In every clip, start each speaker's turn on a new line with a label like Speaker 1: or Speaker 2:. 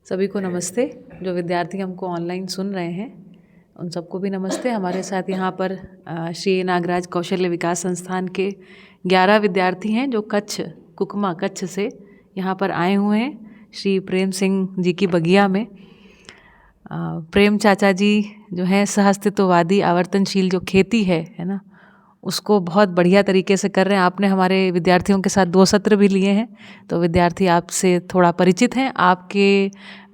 Speaker 1: सभी को नमस्ते। जो विद्यार्थी हमको ऑनलाइन सुन रहे हैं उन सबको भी नमस्ते। हमारे साथ यहाँ पर श्री नागराज कौशल्य विकास संस्थान के 11 विद्यार्थी हैं जो कुकमा कच्छ से यहाँ पर आए हुए हैं श्री प्रेम सिंह जी की बगिया में। प्रेम चाचा जी जो हैं सहअस्तित्ववादी आवर्तनशील जो खेती है ना, उसको बहुत बढ़िया तरीके से कर रहे हैं। आपने हमारे विद्यार्थियों के साथ 2 सत्र भी लिए हैं, तो विद्यार्थी आपसे थोड़ा परिचित हैं। आपके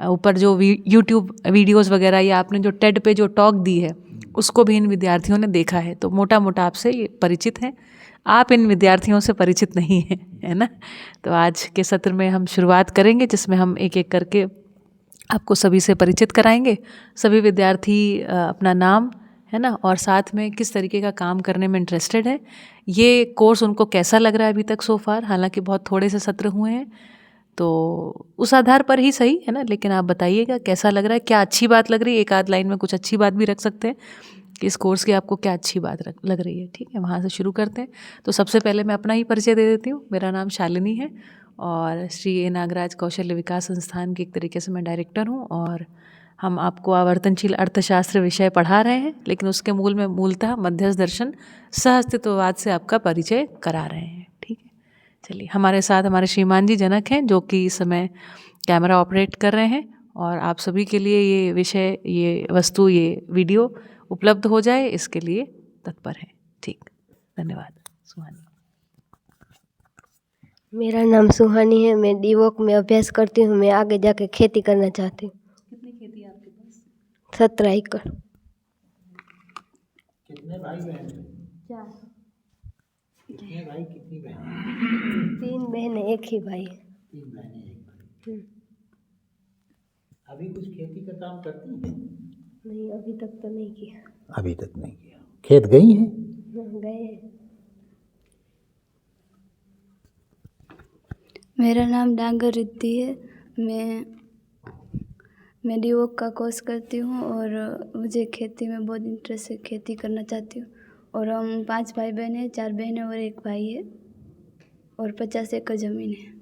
Speaker 1: ऊपर जो यूट्यूब वीडियोस वगैरह या आपने जो टेड पे जो टॉक दी है उसको भी इन विद्यार्थियों ने देखा है, तो मोटा मोटा आपसे ये परिचित हैं। आप इन विद्यार्थियों से परिचित नहीं हैं, है ना। तो आज के सत्र में हम शुरुआत करेंगे जिसमें हम एक एक करके आपको सभी से परिचित कराएंगे। सभी विद्यार्थी अपना नाम है ना और साथ में किस तरीके का काम करने में इंटरेस्टेड है, ये कोर्स उनको कैसा लग रहा है अभी तक सो फार। हालांकि बहुत थोड़े से सत्र हुए हैं तो उस आधार पर ही सही है ना, लेकिन आप बताइएगा कैसा लग रहा है, क्या अच्छी बात लग रही है। एक आध लाइन में कुछ अच्छी बात भी रख सकते हैं कि इस कोर्स की आपको क्या अच्छी बात लग रही है। ठीक है, वहाँ से शुरू करते हैं। तो सबसे पहले मैं अपना ही परिचय दे देती हूँ। मेरा नाम शालिनी है और श्री नागराज कौशल्य विकास संस्थान की एक तरीके से मैं डायरेक्टर हूँ और हम आपको आवर्तनशील अर्थशास्त्र विषय पढ़ा रहे हैं, लेकिन उसके मूल में मूलतः मध्यस्थ दर्शन सहअस्तित्ववाद से आपका परिचय करा रहे हैं। ठीक है, चलिए। हमारे साथ हमारे श्रीमान जी जनक हैं जो कि इस समय कैमरा ऑपरेट कर रहे हैं और आप सभी के लिए ये विषय, ये वस्तु, ये वीडियो उपलब्ध हो जाए इसके लिए तत्पर हैं। ठीक, धन्यवाद। सुहानी।
Speaker 2: मेरा नाम सुहानी है। मैं डीवोक में अभ्यास करती हूँ। मैं आगे जाके खेती करना चाहती हूँ।
Speaker 1: कितनी खेती है आपके पास?
Speaker 2: 17 एकड़।
Speaker 3: कितने भाई बहन?
Speaker 2: 4।
Speaker 3: कितने भाई कितनी बहन?
Speaker 2: 3 बहनें एक ही भाई है।
Speaker 3: 3 बहनें एक भाई। अभी कुछ खेती का काम करती हैं?
Speaker 2: नहीं, अभी तक तो नहीं किया।
Speaker 3: अभी तक नहीं किया। खेत गई हैं?
Speaker 2: गए हैं।
Speaker 4: मेरा नाम डांगर रिद्धि है। मैं डीवोक का कोर्स करती हूँ और मुझे खेती में बहुत इंटरेस्ट है, खेती करना चाहती हूँ। और हम 5 भाई बहन हैं, 4 बहनें और 1 भाई है और 50 एकड़ ज़मीन है।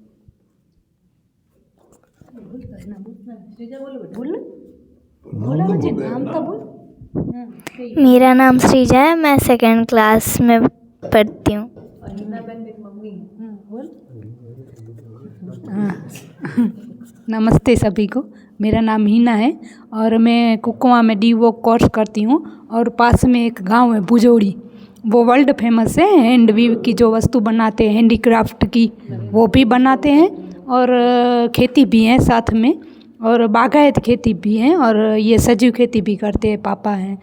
Speaker 5: मेरा नाम श्रीजा है। मैं 2nd क्लास में पढ़ती हूँ।
Speaker 6: नमस्ते सभी को। मेरा नाम हीना है और मैं कुकमा में डीवोक कोर्स करती हूँ और पास में एक गांव है बुजोड़ी, वो वर्ल्ड फेमस है। हैंड वीव की जो वस्तु बनाते हैं, हैंडीक्राफ्ट की, वो भी बनाते हैं और खेती भी है साथ में, और बागायत खेती भी है और ये सजीव खेती भी करते हैं, पापा हैं।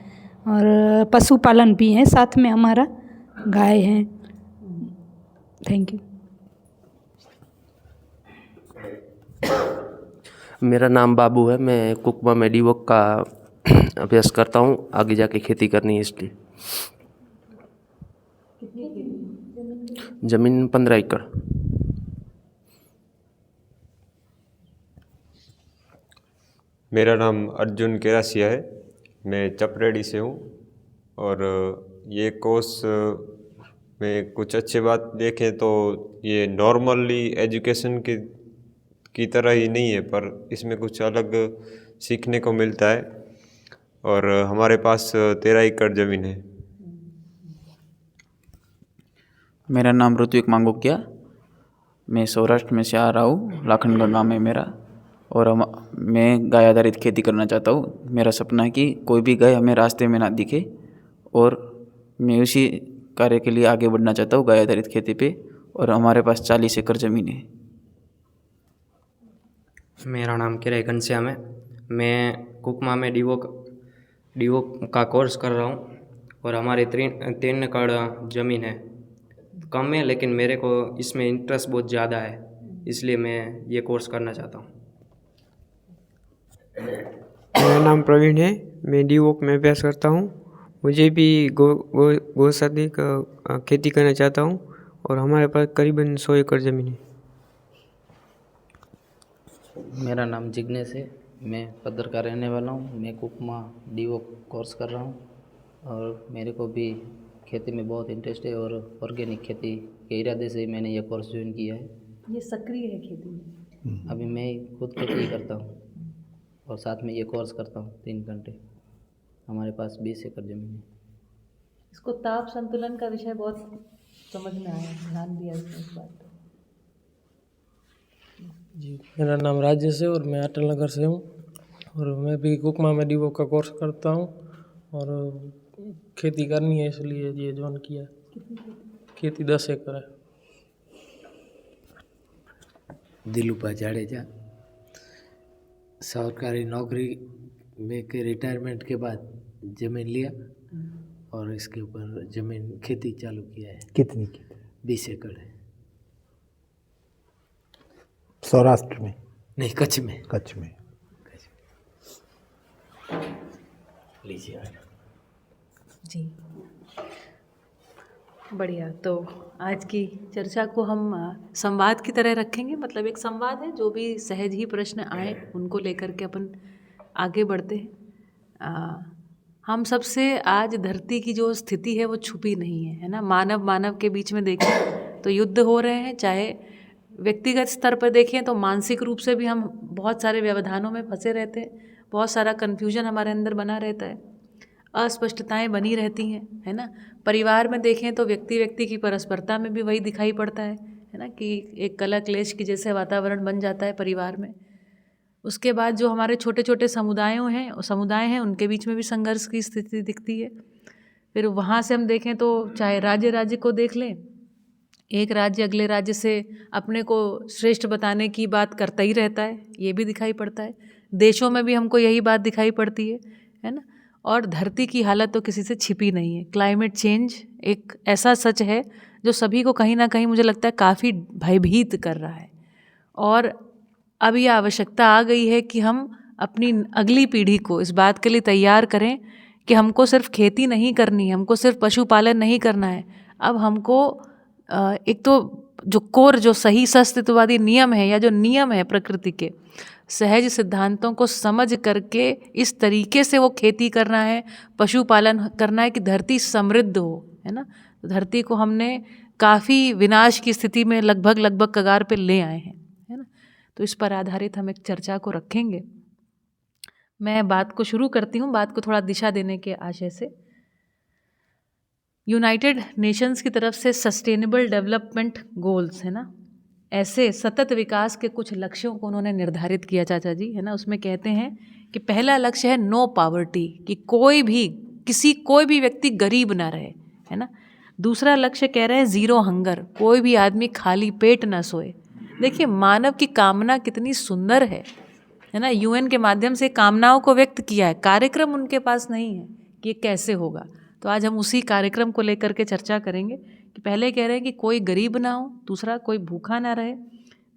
Speaker 6: और पशुपालन भी है साथ में, हमारा गाय है। Thank you.
Speaker 7: मेरा नाम बाबू है। मैं कुकमा में डीवोक का अभ्यास करता हूँ, आगे जाके खेती करनी है इसलिए। ज़मीन 15 एकड़।
Speaker 8: मेरा नाम अर्जुन केरासिया है। मैं चपरेड़ी से हूँ और ये कोर्स में कुछ अच्छी बात देखें तो ये नॉर्मली एजुकेशन की तरह ही नहीं है, पर इसमें कुछ अलग सीखने को मिलता है। और हमारे पास 13 एकड़ ज़मीन है।
Speaker 9: मेरा नाम ऋत्विक मांगोकिया। मैं सौराष्ट्र में से आ रहा हूँ, लाखनगढ़ गाँव में मेरा, और मैं गाय आधारित खेती करना चाहता हूँ। मेरा सपना है कि कोई भी गाय हमें रास्ते में ना दिखे और मैं उसी कार्य के लिए आगे बढ़ना चाहता हूँ, गाय आधारित खेती पे। और हमारे पास 40 एकड़ ज़मीन है।
Speaker 10: मेरा नाम किराय घनश्याम है। मैं कुकमा में डीवोक का कोर्स कर रहा हूँ और हमारे 3 एकड़ ज़मीन है। कम है लेकिन मेरे को इसमें इंटरेस्ट बहुत ज़्यादा है, इसलिए मैं ये कोर्स करना चाहता हूँ।
Speaker 11: मेरा नाम प्रवीण है। मैं डीवोक में अभ्यास करता हूँ। मुझे भी गौशादी का खेती करना चाहता हूँ और हमारे पास करीबन 100 एकड़ ज़मीन है।
Speaker 12: मेरा नाम जिग्नेश है। मैं पद्दर का रहने वाला हूँ। मैं कुकमा डीवोक कोर्स कर रहा हूँ और मेरे को भी खेती में बहुत इंटरेस्ट है और ऑर्गेनिक खेती के इरादे से ही मैंने ये कोर्स ज्वाइन किया है।
Speaker 1: ये सक्रिय है खेती में?
Speaker 12: अभी मैं खुद खेती करता हूँ। और साथ में ये कोर्स करता हूँ 3 घंटे। हमारे पास 20 एकड़ ज़मीन है।
Speaker 1: इसको ताप संतुलन का विषय बहुत समझ में आया, ध्यान दिया इसने इस बात पर।
Speaker 13: जी, मेरा नाम राजेश है और मैं अटल नगर से हूँ और मैं भी कुकमा में डीवोक का कोर्स करता हूँ और खेती करनी है इसलिए ये ज्वाइन किया। खेती 10 एकड़ है।
Speaker 14: दिलूपा जाडेजा, सरकारी नौकरी में के रिटायरमेंट के बाद ज़मीन लिया और इसके ऊपर ज़मीन खेती चालू किया है।
Speaker 3: कितनी की?
Speaker 14: 20 एकड़ है।
Speaker 3: सौराष्ट्र में?
Speaker 14: नहीं, कच्छ में।
Speaker 3: कच्छ में।
Speaker 14: लीजिए
Speaker 1: जी, बढ़िया। तो आज की चर्चा को हम संवाद की तरह रखेंगे, मतलब एक संवाद है, जो भी सहज ही प्रश्न आए उनको लेकर के अपन आगे बढ़ते हैं। हम सबसे आज धरती की जो स्थिति है वो छुपी नहीं है, है ना। मानव मानव के बीच में देखें तो युद्ध हो रहे हैं, चाहे व्यक्तिगत स्तर पर देखें तो मानसिक रूप से भी हम बहुत सारे व्यवधानों में फंसे रहते हैं, बहुत सारा कन्फ्यूजन हमारे अंदर बना रहता है, अस्पष्टताएं बनी रहती हैं, है ना। परिवार में देखें तो व्यक्ति व्यक्ति की परस्परता में भी वही दिखाई पड़ता है ना, कि एक कलह क्लेश की जैसे वातावरण बन जाता है परिवार में। उसके बाद जो हमारे छोटे छोटे समुदाय हैं उनके बीच में भी संघर्ष की स्थिति दिखती है। फिर वहाँ से हम देखें तो चाहे राज्य राज्य को देख लें, एक राज्य अगले राज्य से अपने को श्रेष्ठ बताने की बात करता ही रहता है, ये भी दिखाई पड़ता है। देशों में भी हमको यही बात दिखाई पड़ती है ना। और धरती की हालत तो किसी से छिपी नहीं है। क्लाइमेट चेंज एक ऐसा सच है जो सभी को कहीं ना कहीं मुझे लगता है काफ़ी भयभीत कर रहा है। और अब ये आवश्यकता आ गई है कि हम अपनी अगली पीढ़ी को इस बात के लिए तैयार करें कि हमको सिर्फ खेती नहीं करनी है, हमको सिर्फ पशुपालन नहीं करना है। अब हमको एक तो जो कोर जो सही अस्तित्ववादी नियम है या जो नियम है प्रकृति के सहज सिद्धांतों को समझ करके इस तरीके से वो खेती करना है, पशुपालन करना है कि धरती समृद्ध हो, है ना। तो धरती को हमने काफ़ी विनाश की स्थिति में लगभग कगार पे ले आए हैं, है ना। तो इस पर आधारित हम एक चर्चा को रखेंगे। मैं बात को शुरू करती हूँ, बात को थोड़ा दिशा देने के आशय से। यूनाइटेड नेशंस की तरफ से सस्टेनेबल डेवलपमेंट गोल्स, है ना, ऐसे सतत विकास के कुछ लक्ष्यों को उन्होंने निर्धारित किया चाचा जी, है ना। उसमें कहते हैं कि पहला लक्ष्य है नो पॉवर्टी, कि कोई भी व्यक्ति गरीब ना रहे, है ना। दूसरा लक्ष्य कह रहे हैं ज़ीरो हंगर, कोई भी आदमी खाली पेट ना सोए। देखिए मानव की कामना कितनी सुंदर है ना। यूएन के माध्यम से कामनाओं को व्यक्त किया है, कार्यक्रम उनके पास नहीं है कि ये कैसे होगा। तो आज हम उसी कार्यक्रम को लेकर के चर्चा करेंगे कि पहले कह रहे हैं कि कोई गरीब ना हो, दूसरा कोई भूखा ना रहे,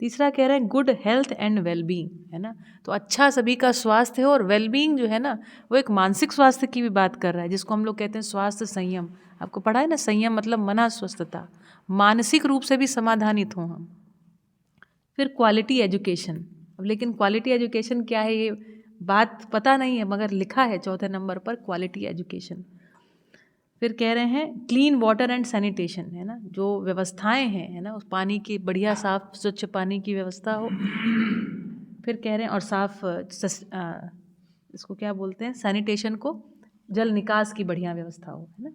Speaker 1: तीसरा कह रहे हैं गुड हेल्थ एंड वेलबींग, है ना। तो अच्छा सभी का स्वास्थ्य हो, और वेलबींग जो है ना वो एक मानसिक स्वास्थ्य की भी बात कर रहा है, जिसको हम लोग कहते हैं स्वास्थ्य संयम। आपको पढ़ा है ना, संयम मतलब मना स्वस्थता, मानसिक रूप से भी समाधानित हों हम। फिर क्वालिटी एजुकेशन। अब लेकिन क्वालिटी एजुकेशन क्या है ये बात पता नहीं है, मगर लिखा है चौथे नंबर पर क्वालिटी एजुकेशन। फिर कह रहे हैं क्लीन वाटर एंड सैनिटेशन, है ना, जो व्यवस्थाएं हैं, है ना, उस पानी की बढ़िया साफ स्वच्छ पानी की व्यवस्था हो। फिर कह रहे हैं और साफ इसको क्या बोलते हैं, सैनिटेशन को, जल निकास की बढ़िया व्यवस्था हो, है ना।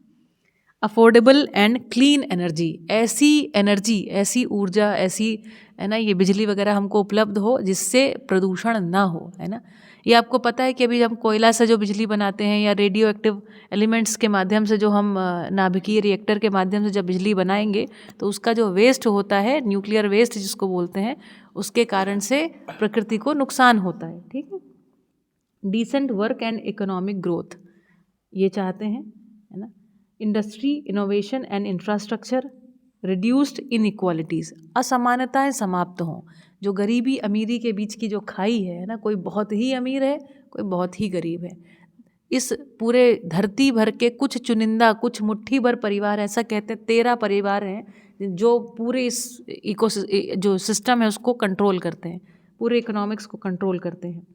Speaker 1: अफोर्डेबल एंड क्लीन एनर्जी, ऐसी ऊर्जा, ऐसी, है ना, ये बिजली वगैरह हमको उपलब्ध हो जिससे प्रदूषण ना हो, है ना। ये आपको पता है कि अभी हम कोयला से जो बिजली बनाते हैं या रेडियो एक्टिव एलिमेंट्स के माध्यम से जो हम नाभिकीय रिएक्टर के माध्यम से जब बिजली बनाएंगे तो उसका जो वेस्ट होता है, न्यूक्लियर वेस्ट जिसको बोलते हैं, उसके कारण से प्रकृति को नुकसान होता है, ठीक है। Decent work and economic growth ये चाहते हैं, है ना। Industry, innovation and infrastructure, reduced inequalities, असमानताएं समाप्त हों। जो गरीबी अमीरी के बीच की जो खाई है ना, कोई बहुत ही अमीर है, कोई बहुत ही गरीब है, इस पूरे धरती भर के कुछ चुनिंदा, कुछ मुट्ठी भर परिवार, ऐसा कहते हैं 13 परिवार हैं जो पूरे इस जो सिस्टम है उसको कंट्रोल करते हैं, पूरे इकोनॉमिक्स को कंट्रोल करते हैं।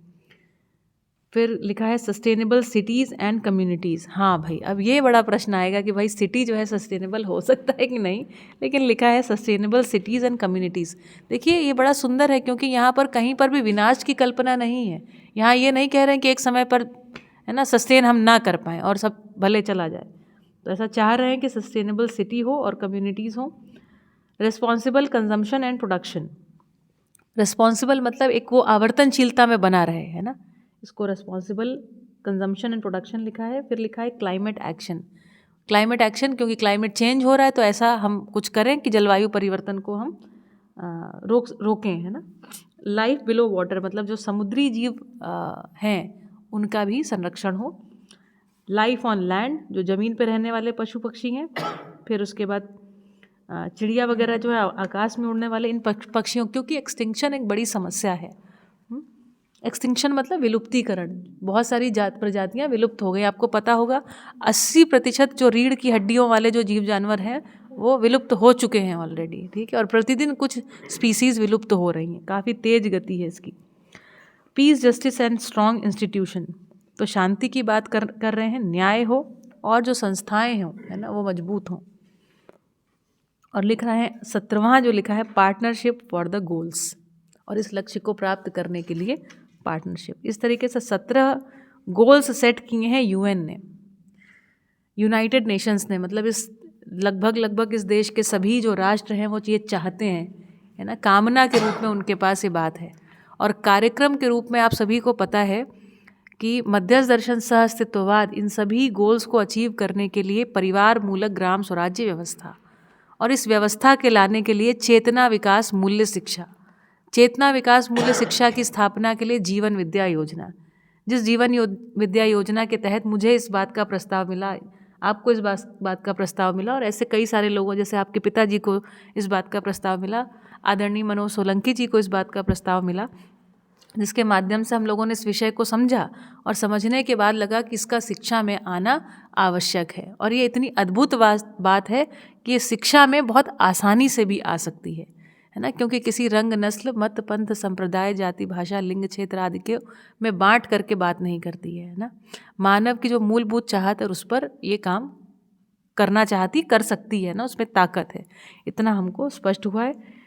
Speaker 1: फिर लिखा है सस्टेनेबल सिटीज़ एंड कम्युनिटीज़। हाँ भाई, अब ये बड़ा प्रश्न आएगा कि भाई सिटी जो है सस्टेनेबल हो सकता है कि नहीं, लेकिन लिखा है सस्टेनेबल सिटीज़ एंड कम्युनिटीज़। देखिए ये बड़ा सुंदर है, क्योंकि यहाँ पर कहीं पर भी विनाश की कल्पना नहीं है। यहाँ ये नहीं कह रहे हैं कि एक समय पर है ना सस्टेन हम ना कर पाएँ और सब भले चला जाए, तो ऐसा चाह रहे हैं कि सस्टेनेबल सिटी हो और कम्युनिटीज़ हो। Responsible consumption and production. Responsible मतलब एक वो आवर्तनशीलता में बना रहे, है ना, इसको रिस्पॉन्सिबल कंजम्पशन एंड प्रोडक्शन लिखा है। फिर लिखा है क्लाइमेट एक्शन। क्लाइमेट एक्शन, क्योंकि क्लाइमेट चेंज हो रहा है तो ऐसा हम कुछ करें कि जलवायु परिवर्तन को हम रोकें, है ना। लाइफ बिलो वाटर, मतलब जो समुद्री जीव हैं उनका भी संरक्षण हो। लाइफ ऑन लैंड, जो ज़मीन पे रहने वाले पशु पक्षी हैं। फिर उसके बाद चिड़िया वगैरह जो है आकाश में उड़ने वाले इन पक्षियों, क्योंकि एक्सटिंक्शन एक बड़ी समस्या है। एक्सटिंक्शन मतलब विलुप्तीकरण। बहुत सारी प्रजातियां विलुप्त हो गई। आपको पता होगा 80% जो रीढ़ की हड्डियों वाले जो जीव जानवर हैं वो विलुप्त हो चुके हैं ऑलरेडी, ठीक है। और प्रतिदिन कुछ स्पीसीज़ विलुप्त हो रही हैं, काफ़ी तेज गति है इसकी। Peace, justice and strong institution, तो शांति की बात कर रहे हैं, न्याय हो और जो संस्थाएं हों, है ना, वो मजबूत हों। और लिख रहा है 17वां जो लिखा है पार्टनरशिप फॉर द गोल्स, और इस लक्ष्य को प्राप्त करने के लिए पार्टनरशिप। इस तरीके से 17 गोल्स सेट किए हैं यूएन ने, यूनाइटेड नेशंस ने। मतलब इस लगभग इस देश के सभी जो राष्ट्र हैं वो ये चाहते हैं, है ना, कामना के रूप में उनके पास ये बात है। और कार्यक्रम के रूप में आप सभी को पता है कि मध्यस्थ दर्शन सह अस्तित्ववाद इन सभी गोल्स को अचीव करने के लिए परिवार मूलक ग्राम स्वराज्य व्यवस्था, और इस व्यवस्था के लाने के लिए चेतना विकास मूल्य शिक्षा, चेतना विकास मूल्य शिक्षा की स्थापना के लिए जीवन विद्या योजना। जिस जीवन विद्या योजना के तहत मुझे इस बात का प्रस्ताव मिला, आपको इस बात का प्रस्ताव मिला, और ऐसे कई सारे लोगों, जैसे आपके पिताजी को इस बात का प्रस्ताव मिला, आदरणीय मनोज सोलंकी जी को इस बात का प्रस्ताव मिला, जिसके माध्यम से हम लोगों ने इस विषय को समझा और समझने के बाद लगा कि इसका शिक्षा में आना आवश्यक है। और ये इतनी अद्भुत बात है कि ये शिक्षा में बहुत आसानी से भी आ सकती है ना, क्योंकि किसी रंग, नस्ल, मत, पंथ, संप्रदाय, जाति, भाषा, लिंग, क्षेत्र आदि के में बांट करके बात नहीं करती है ना। मानव की जो मूलभूत चाहत है उस पर ये काम करना चाहती, कर सकती है ना, उसमें ताकत है, इतना हमको स्पष्ट हुआ है।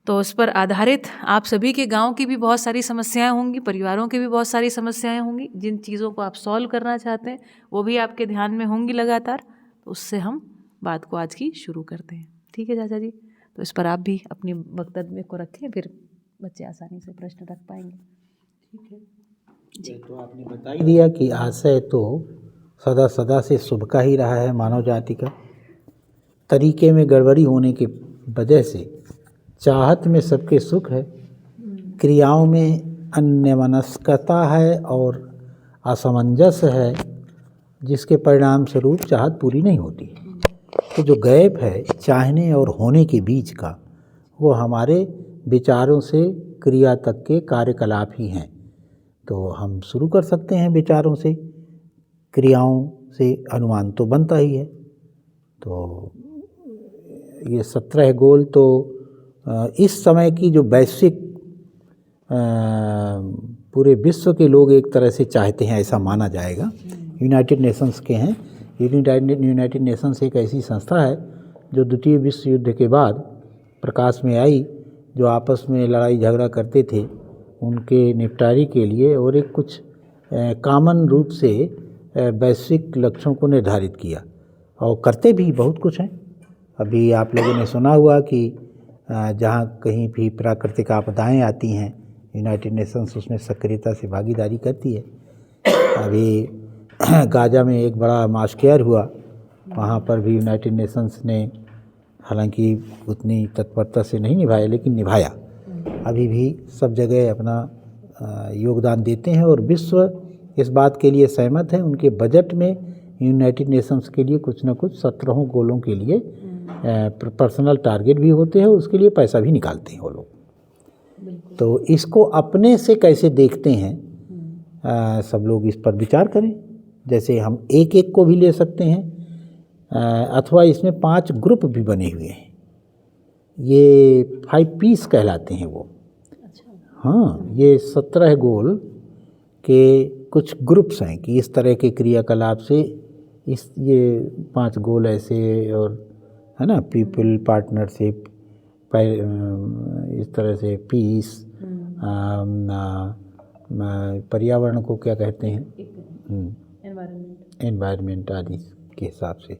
Speaker 1: तो उस पर आधारित आप सभी के गांव की भी बहुत सारी समस्याएं होंगी, परिवारों की भी बहुत सारी समस्याएं होंगी, जिन चीज़ों को आप सॉल्व करना चाहते हैं वो भी आपके ध्यान में होंगी लगातार। तो उससे हम बात को आज की शुरू करते हैं, ठीक है चाचा जी। तो इस पर आप भी अपनी वक्तव्य को रखें, फिर बच्चे आसानी से प्रश्न रख पाएंगे, ठीक है जी।
Speaker 3: तो आपने बता ही दिया कि आशय तो सदा सदा से शुभ का ही रहा है मानव जाति का। तरीके में गड़बड़ी होने की वजह से चाहत में सबके सुख है, क्रियाओं में अन्यमनस्कता है और असमंजस है, जिसके परिणाम स्वरूप चाहत पूरी नहीं होती। तो जो गैप है चाहने और होने के बीच का, वो हमारे विचारों से क्रिया तक के कार्यकलाप ही हैं। तो हम शुरू कर सकते हैं विचारों से, क्रियाओं से अनुमान तो बनता ही है। तो ये 17 गोल तो इस समय की जो वैश्विक पूरे विश्व के लोग एक तरह से चाहते हैं, ऐसा माना जाएगा। यूनाइटेड नेशंस के हैं। यूनाइटेड नेशंस एक ऐसी संस्था है जो द्वितीय विश्व युद्ध के बाद प्रकाश में आई, जो आपस में लड़ाई झगड़ा करते थे उनके निपटारे के लिए, और एक कुछ कॉमन रूप से वैश्विक लक्ष्यों को निर्धारित किया, और करते भी बहुत कुछ हैं। अभी आप लोगों ने सुना हुआ कि जहाँ कहीं भी प्राकृतिक आपदाएं आती हैं, यूनाइटेड नेशंस उसमें सक्रियता से भागीदारी करती है। अभी गाजा में एक बड़ा मास केयर हुआ, वहाँ पर भी यूनाइटेड नेशंस ने हालांकि उतनी तत्परता से नहीं निभाया, लेकिन निभाया। अभी भी सब जगह अपना योगदान देते हैं, और विश्व इस बात के लिए सहमत है। उनके बजट में यूनाइटेड नेशंस के लिए कुछ न कुछ 17 गोलों के लिए पर्सनल टारगेट भी होते हैं, उसके लिए पैसा भी निकालते हैं वो लोग। तो इसको अपने से कैसे देखते हैं, सब लोग इस पर विचार करें। जैसे हम एक एक को भी ले सकते हैं, अथवा इसमें 5 ग्रुप भी बने हुए हैं, ये 5 पीस कहलाते हैं वो। हाँ, ये 17 गोल के कुछ ग्रुप्स हैं कि इस तरह के क्रियाकलाप से ये 5 गोल ऐसे, और है ना, पीपल पार्टनरशिप, इस तरह से पीस, पर्यावरण को क्या कहते हैं, एनवायरनमेंट आदि के हिसाब से।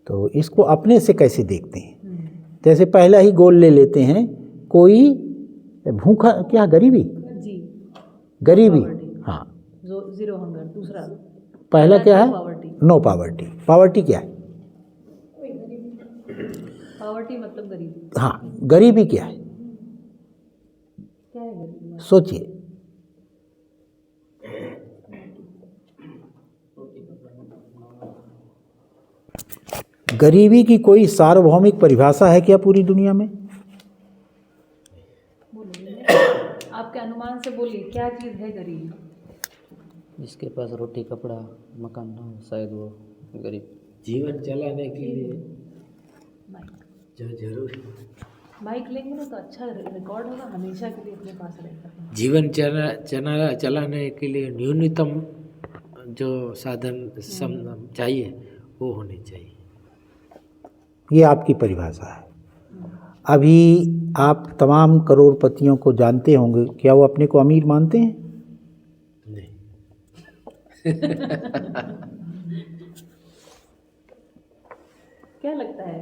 Speaker 3: तो इसको अपने से कैसे देखते हैं? जैसे पहला ही गोल ले लेते हैं, कोई भूखा, क्या गरीबी, गरीबी, हाँ,
Speaker 1: जीरो हंगर। दूसरा
Speaker 3: पहला क्या है? No poverty. पावर्टी क्या है?
Speaker 1: पावर्टी मतलब गरीबी।
Speaker 3: हाँ, गरीबी क्या है?
Speaker 1: क्या है गरीबी?
Speaker 3: सोचिए। गरीबी की कोई सार्वभौमिक परिभाषा है क्या पूरी दुनिया में?
Speaker 1: आपके अनुमान से बोलिए, क्या चीज़ है गरीबी?
Speaker 12: जिसके पास रोटी कपड़ा मकान ना हो, शायद वो गरीब।
Speaker 14: जीवन चलाने के लिए जो जरूरी,
Speaker 1: माइक लेंगे ना तो अच्छा रिकॉर्ड होगा, हमेशा के लिए अपने पास रहेगा।
Speaker 14: जीवन चलाने के लिए न्यूनतम जो साधन चाहिए वो होने चाहिए।
Speaker 3: ये आपकी परिभाषा है। अभी आप तमाम करोड़पतियों को जानते होंगे, क्या वो अपने को अमीर मानते हैं?
Speaker 14: नहीं।
Speaker 1: क्या लगता है,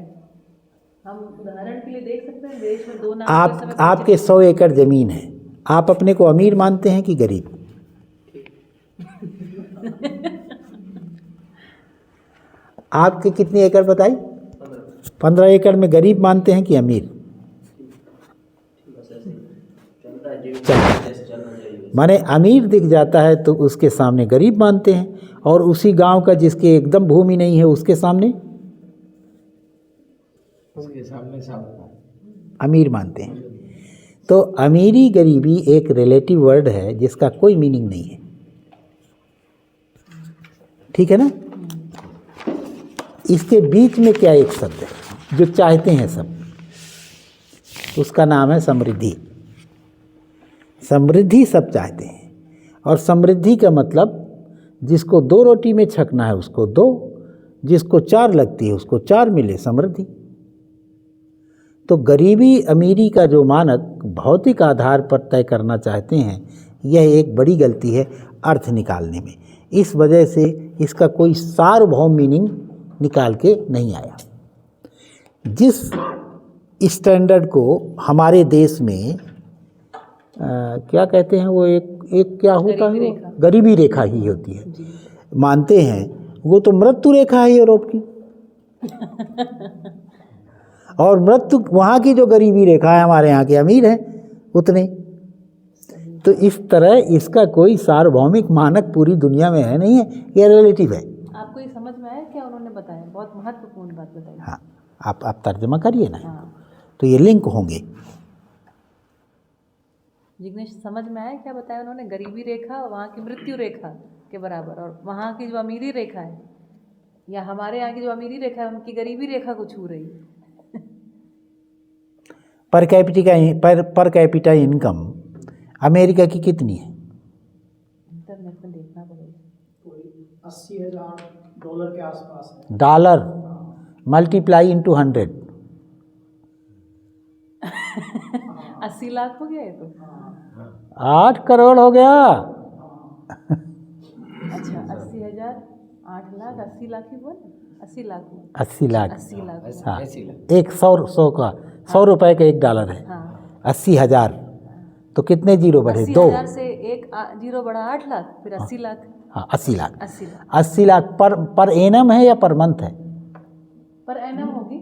Speaker 1: हम उदाहरण के लिए देख सकते हैं, देश में 2 नाम
Speaker 3: आपके 100 एकड़ ज़मीन है, आप अपने को अमीर मानते हैं कि गरीब? आपके कितने एकड़ बताई? 15 एकड़ में गरीब मानते हैं कि अमीर? माने अमीर दिख जाता है तो उसके सामने गरीब मानते हैं, और उसी गांव का जिसके एकदम भूमि नहीं है उसके सामने अमीर मानते हैं। तो अमीरी गरीबी एक रिलेटिव वर्ड है जिसका कोई मीनिंग नहीं है, ठीक है ना? इसके बीच में क्या एक शब्द है जो चाहते हैं सब, उसका नाम है समृद्धि। समृद्धि सब चाहते हैं, और समृद्धि का मतलब जिसको 2 रोटी में छकना है उसको 2, जिसको 4 लगती है उसको 4 मिले, समृद्धि। तो गरीबी अमीरी का जो मानक भौतिक आधार पर तय करना चाहते हैं, यह एक बड़ी गलती है अर्थ निकालने में। इस वजह से इसका कोई सार्वभौम मीनिंग निकाल के नहीं आया। जिस स्टैंडर्ड को हमारे देश में क्या कहते हैं, वो एक क्या होता है, गरीबी रेखा ही होती है, मानते हैं, वो तो मृत्यु रेखा है यूरोप की। और मृत्यु वहाँ की जो गरीबी रेखा है, हमारे यहाँ के अमीर हैं उतने। तो इस तरह इसका कोई सार्वभौमिक मानक पूरी दुनिया में है नहीं है, ये रिलेटिव है।
Speaker 1: आपको ये समझ में आया क्या उन्होंने बताया? बहुत महत्वपूर्ण बात बताई।
Speaker 3: हाँ, आप तर्जमा करिए ना। हाँ। तो ये लिंक होंगे।
Speaker 1: जिग्नेश, समझ में आया क्या बताया उन्होंने? गरीबी रेखा वहाँ की मृत्यु रेखा के बराबर, और वहाँ की जो अमीरी रेखा है या हमारे यहाँ की जो अमीरी रेखा है उनकी गरीबी रेखा को छू रही है।
Speaker 3: पर कैपिटा इनकम अमेरिका की कितनी है?
Speaker 1: इंटरनेट में देखना पड़ेगा।
Speaker 15: 80,000 डॉलर के आसपास है।
Speaker 3: डॉलर मल्टीप्लाई इंटू 100
Speaker 1: 80 लाख हो गया ये तो।
Speaker 3: 8 करोड़ हो गया।
Speaker 1: अच्छा, 80,000, 8 लाख, 80 लाख ही बोल, 80 लाख।
Speaker 3: 80 लाख,
Speaker 1: 80 लाख,
Speaker 3: हाँ। एक 100 का 100 रुपए का $1 है।
Speaker 1: हाँ।
Speaker 3: 80,000, तो कितने जीरो बढ़े? 2।
Speaker 1: 80,000 से एक जीरो बढ़ा 8 लाख, फिर 80 लाख।
Speaker 3: हाँ, 80 लाख।
Speaker 1: 80
Speaker 3: लाख पर एनम है या पर मंथ है?
Speaker 1: पर एनम होगी।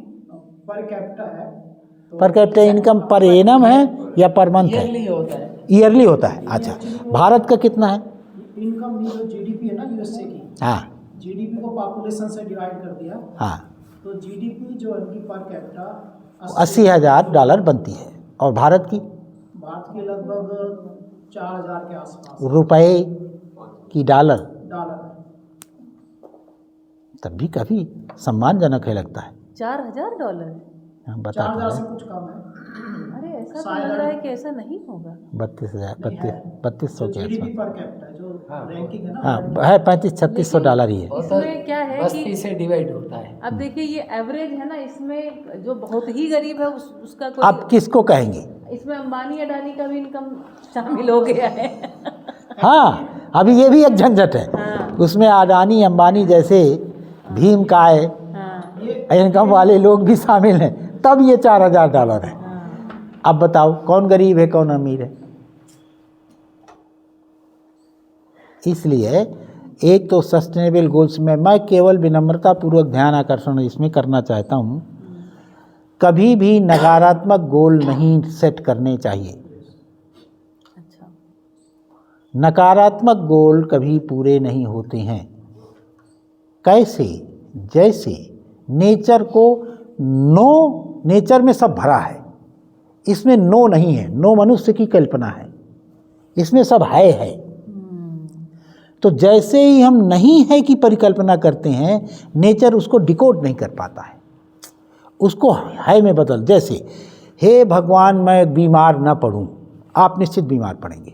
Speaker 15: पर कैपिटा है।
Speaker 3: Per capita income per annum है या पर मंथ है?
Speaker 15: ईयरली होता है।
Speaker 3: ईयरली होता है। अच्छा, भारत का कितना है?
Speaker 15: इनकम जो जीडीपी है ना यूएसए की,
Speaker 3: हाँ,
Speaker 15: जीडीपी को पॉपुलेशन से डिवाइड कर दिया।
Speaker 3: हाँ,
Speaker 15: तो जीडीपी जो है पर कैपिटा
Speaker 3: $80,000 बनती है, और भारत की
Speaker 15: लगभग 4,000 के आसपास
Speaker 3: रुपए की डॉलर। तब भी काफ़ी सम्मानजनक है लगता है।
Speaker 1: $4,000।
Speaker 3: बता
Speaker 15: 4,000 से कुछ कम है।
Speaker 1: अरे ऐसा तो लग रहा है कि ऐसा नहीं होगा।
Speaker 3: 3200 के
Speaker 15: जीडीपी
Speaker 3: आसपास।
Speaker 15: पर कैपिटा जो रैंकिंग है ना,
Speaker 3: हाँ है, 35-3600 डॉलर ही है।
Speaker 1: इसमें क्या है
Speaker 14: बस्ती
Speaker 1: कि
Speaker 14: से डिवाइड होता है।
Speaker 1: अब देखिए ये एवरेज है ना, इसमें जो बहुत ही गरीब है उसका कोई,
Speaker 3: आप किसको कहेंगे?
Speaker 1: इसमें अंबानी अडानी का भी इनकम शामिल हो गया है।
Speaker 3: हाँ, अभी ये भी एक झंझट है। उसमें अडानी अंबानी जैसे भीम काय इनकम वाले लोग भी शामिल हैं, तब ये $4000 है। अब बताओ कौन गरीब है कौन अमीर है? इसलिए एक तो सस्टेनेबल गोल्स में मैं केवल विनम्रता पूर्वक ध्यान आकर्षण इसमें करना चाहता हूँ, कभी भी नकारात्मक गोल नहीं सेट करने चाहिए। नकारात्मक गोल कभी पूरे नहीं होते हैं। कैसे? जैसे नेचर को नेचर में सब भरा है, इसमें नो नहीं है, नो मनुष्य की कल्पना है, इसमें सब है। तो जैसे ही हम नहीं है की परिकल्पना करते हैं, नेचर उसको डिकोड नहीं कर पाता है, उसको है में बदल। जैसे हे भगवान मैं बीमार न पड़ूं, आप निश्चित बीमार पड़ेंगे।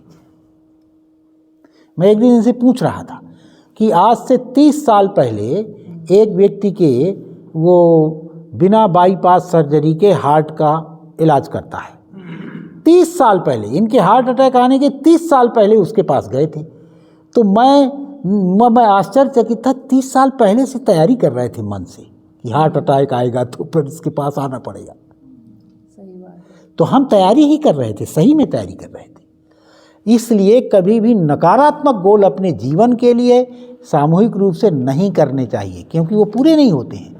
Speaker 3: मैं एक दिन इनसे पूछ रहा था कि आज से 30 साल पहले एक व्यक्ति के वो बिना बाईपास सर्जरी के हार्ट का इलाज करता है। 30 साल पहले, इनके हार्ट अटैक आने के 30 साल पहले उसके पास गए थे। तो मैं आश्चर्यचकित था, 30 साल पहले से तैयारी कर रहे थे मन से कि हार्ट अटैक आएगा तो फिर इसके पास आना पड़ेगा।
Speaker 1: सही बात है।
Speaker 3: तो हम तैयारी ही कर रहे थे, सही में तैयारी कर रहे थे। इसलिए कभी भी नकारात्मक गोल अपने जीवन के लिए सामूहिक रूप से नहीं करने चाहिए, क्योंकि वो पूरे नहीं होते हैं।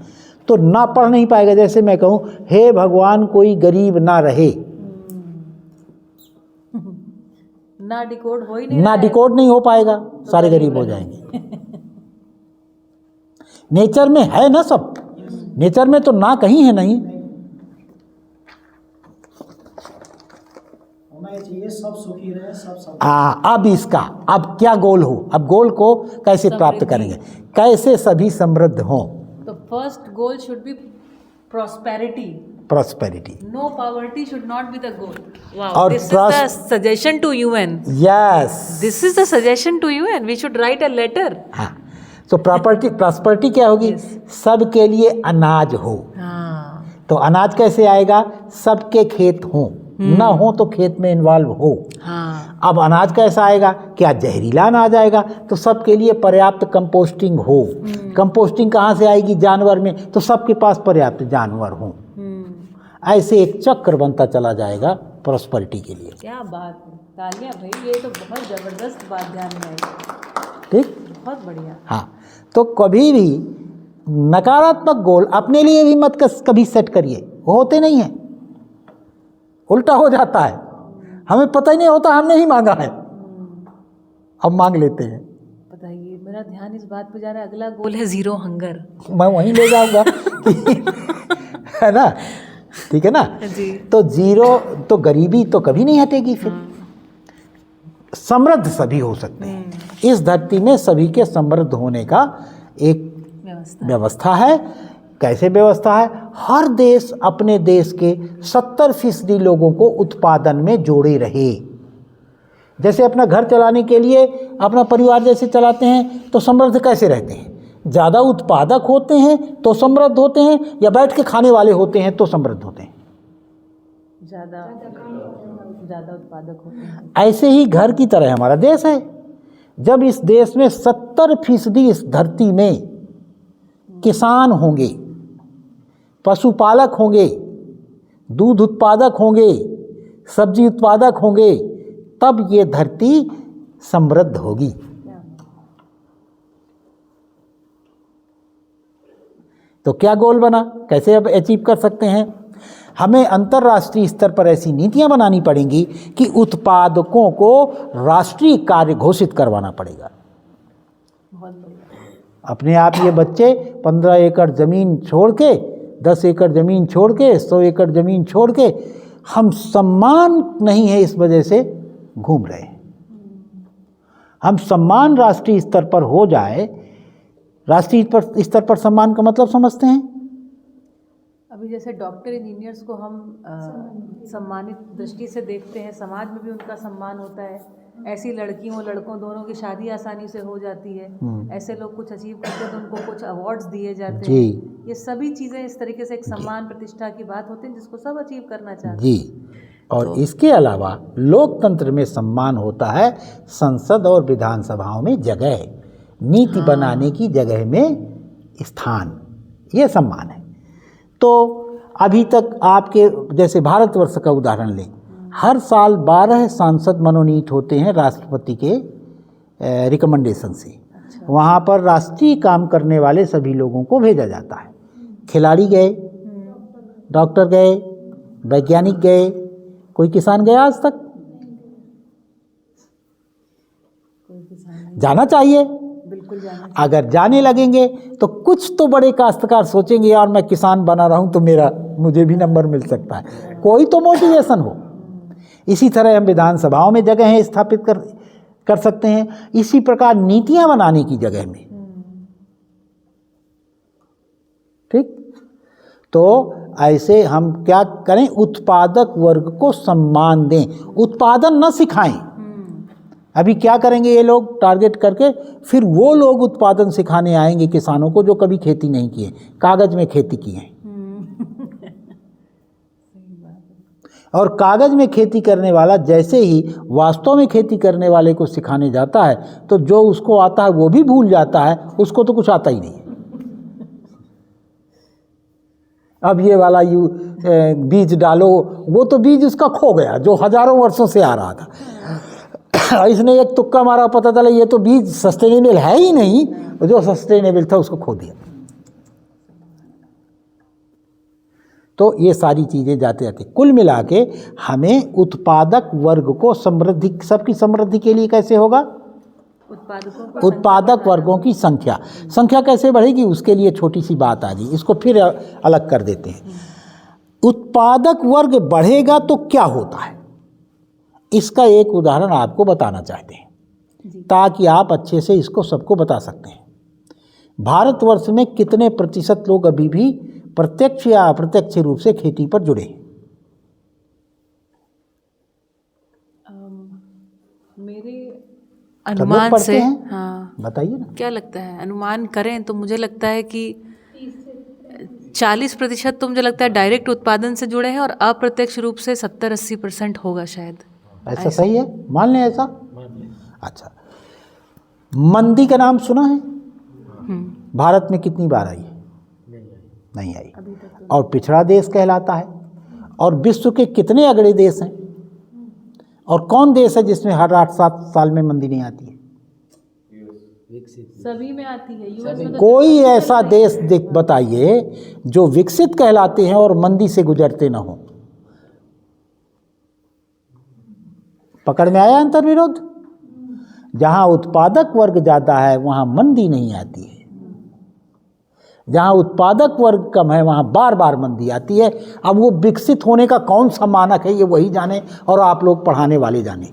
Speaker 3: तो ना पढ़ नहीं पाएगा। जैसे मैं कहूँ हे भगवान कोई गरीब ना रहे,
Speaker 1: ना डिकोड हो ही नहीं,
Speaker 3: ना डिकोड नहीं हो पाएगा, सारे गरीब हो जाएंगे। नेचर में है ना सब, नेचर में तो ना कहीं है नहीं।
Speaker 15: होना ये चाहिए सब सुखी रहे, सब
Speaker 3: अब क्या गोल हो? अब गोल को कैसे प्राप्त करेंगे, कैसे सभी समृद्ध हों?
Speaker 1: तो first goal should be prosperity.
Speaker 3: No
Speaker 1: poverty should not be the goal. Wow,
Speaker 3: और
Speaker 1: this is the suggestion to UN.
Speaker 3: Yes.
Speaker 1: This is the suggestion to UN. We should write a letter.
Speaker 3: हाँ, तो prosperity क्या होगी? सबके लिए अनाज हो।
Speaker 1: हाँ।
Speaker 3: तो अनाज कैसे आएगा? सबके खेत हों, ना हो तो खेत में इन्वॉल्व हो।
Speaker 1: हाँ।
Speaker 3: अब अनाज कैसा आएगा? क्या जहरीला अनाज आएगा? तो सबके लिए पर्याप्त कंपोस्टिंग हो। कंपोस्टिंग कहाँ से आएगी? जानवर में, तो सबके पास पर्याप्त जानवर हों। ऐसे एक चक्र बनता चला जाएगा प्रॉस्पेरिटी के लिए।
Speaker 1: क्या बात है, तालियां भाई, ये तो बहुत ज़बरदस्त बात ध्यान में आई।
Speaker 3: ठीक,
Speaker 1: बहुत बढ़िया।
Speaker 3: हाँ, तो कभी भी नकारात्मक गोल अपने लिए भी मत कभी सेट करिए, वो होते नहीं हैं, उल्टा हो जाता है। हमें पता ही नहीं होता हमने ही मांगा है, अब मांग लेते हैं।
Speaker 1: बताइए, मेरा ध्यान इस बात पे जा रहा है, अगला गोल है जीरो हंगर।
Speaker 3: मैं वहीं ले जाऊंगा है ना? ठीक है ना
Speaker 1: जी।
Speaker 3: तो जीरो तो गरीबी तो कभी नहीं हटेगी। फिर समृद्ध सभी हो सकते हैं। इस धरती में सभी के समृद्ध होने का एक व्यवस्था है। कैसे व्यवस्था है? हर देश अपने देश के 70% लोगों को उत्पादन में जोड़े रहे। जैसे अपना घर चलाने के लिए अपना परिवार जैसे चलाते हैं, तो समृद्ध कैसे रहते हैं? ज़्यादा उत्पादक होते हैं तो समृद्ध होते हैं, या बैठ के खाने वाले होते हैं तो समृद्ध होते हैं?
Speaker 1: ज़्यादा उत्पादक होते हैं।
Speaker 3: ऐसे ही घर की तरह हमारा देश है। जब इस देश में 70% इस धरती में किसान होंगे, पशुपालक होंगे, दूध उत्पादक होंगे, सब्जी उत्पादक होंगे, तब ये धरती समृद्ध होगी। तो क्या गोल बना? कैसे अब अचीव कर सकते हैं? हमें अंतर्राष्ट्रीय स्तर पर ऐसी नीतियां बनानी पड़ेंगी कि उत्पादकों को राष्ट्रीय कार्य घोषित करवाना पड़ेगा। अपने आप ये बच्चे 15 एकड़ ज़मीन छोड़ के, 10 एकड़ ज़मीन छोड़ के, 100 एकड़ ज़मीन छोड़ के, हम सम्मान नहीं है इस वजह से घूम रहे हैं। हम सम्मान राष्ट्रीय स्तर पर हो जाए। राष्ट्रीय स्तर पर सम्मान का मतलब समझते हैं?
Speaker 1: अभी जैसे डॉक्टर इंजीनियर्स को हम सम्मानित दृष्टि से देखते हैं, समाज में भी उनका सम्मान होता है। ऐसी लड़कियों लड़कों दोनों की शादी आसानी से हो जाती है। ऐसे लोग कुछ अचीव करते हैं तो उनको कुछ अवार्ड्स दिए जाते हैं। ये सभी चीज़ें इस तरीके से एक सम्मान प्रतिष्ठा की बात होती है जिसको सब अचीव करना चाहते हैं।
Speaker 3: जी, और इसके अलावा लोकतंत्र में सम्मान होता है संसद और विधानसभाओं में जगह, नीति बनाने की जगह में स्थान, ये सम्मान है। तो अभी तक आपके जैसे भारतवर्ष का उदाहरण लें, हर साल 12 सांसद मनोनीत होते हैं राष्ट्रपति के रिकमेंडेशन से। वहाँ पर राष्ट्रीय काम करने वाले सभी लोगों को भेजा जाता है। खिलाड़ी गए, डॉक्टर गए, वैज्ञानिक गए, कोई किसान गया आज तक? जाना चाहिए।
Speaker 1: बिल्कुल जाना।
Speaker 3: अगर जाने लगेंगे तो कुछ तो बड़े काश्तकार सोचेंगे यार मैं किसान बना रहा हूँ तो मुझे भी नंबर मिल सकता है, कोई तो मोटिवेशन हो। इसी तरह हम विधानसभाओं में जगह स्थापित कर सकते हैं, इसी प्रकार नीतियां बनाने की जगह में। ठीक, तो ऐसे हम क्या करें, उत्पादक वर्ग को सम्मान दें, उत्पादन न सिखाएं। अभी क्या करेंगे ये लोग टारगेट करके, फिर वो लोग उत्पादन सिखाने आएंगे किसानों को जो कभी खेती नहीं किए, कागज में खेती की है। और कागज में खेती करने वाला जैसे ही वास्तव में खेती करने वाले को सिखाने जाता है तो जो उसको आता है वो भी भूल जाता है, उसको तो कुछ आता ही नहीं है। अब ये वाला बीज डालो, वो तो बीज उसका खो गया जो हजारों वर्षों से आ रहा था। इसने एक तुक्का मारा, पता चला ये तो बीज सस्टेनेबल है ही नहीं, जो सस्टेनेबल था उसको खो दिया। तो ये सारी चीज़ें जाते जाते कुल मिला के हमें उत्पादक वर्ग को समृद्धि, सबकी समृद्धि के लिए कैसे होगा, उत्पादक वर्गों की संख्या कैसे बढ़ेगी, उसके लिए छोटी सी बात आ गई, इसको फिर अलग कर देते हैं। उत्पादक वर्ग बढ़ेगा तो क्या होता है, इसका एक उदाहरण आपको बताना चाहते हैं ताकि आप अच्छे से इसको सबको बता सकते हैं। भारतवर्ष में कितने प्रतिशत लोग अभी भी प्रत्यक्ष या अप्रत्यक्ष रूप से खेती पर जुड़े हैं?
Speaker 1: मेरे अनुमान से,
Speaker 3: हाँ बताइए ना,
Speaker 1: क्या लगता है, अनुमान करें तो मुझे लगता है कि 40% तो मुझे लगता है डायरेक्ट उत्पादन से जुड़े हैं और अप्रत्यक्ष रूप से 70-80% होगा शायद।
Speaker 3: ऐसा सही है, मान लें ऐसा। अच्छा, मंदी का नाम सुना है? भारत में कितनी बार आई है? नहीं आई, और पिछड़ा देश कहलाता है। और विश्व के कितने अगड़े देश हैं, और कौन देश है जिसमें हर 8-7 साल में मंदी नहीं आती है?
Speaker 1: सभी में आती है। यूएस में तो
Speaker 3: कोई ऐसा देश बताइए जो विकसित कहलाते हैं और मंदी से गुजरते ना हो। पकड़ में आया अंतर्विरोध? जहां उत्पादक वर्ग ज़्यादा है वहां मंदी नहीं आती है, जहाँ उत्पादक वर्ग कम है वहाँ बार बार मंदी आती है। अब वो विकसित होने का कौन सा मानक है ये वही जाने और आप लोग पढ़ाने वाले जाने।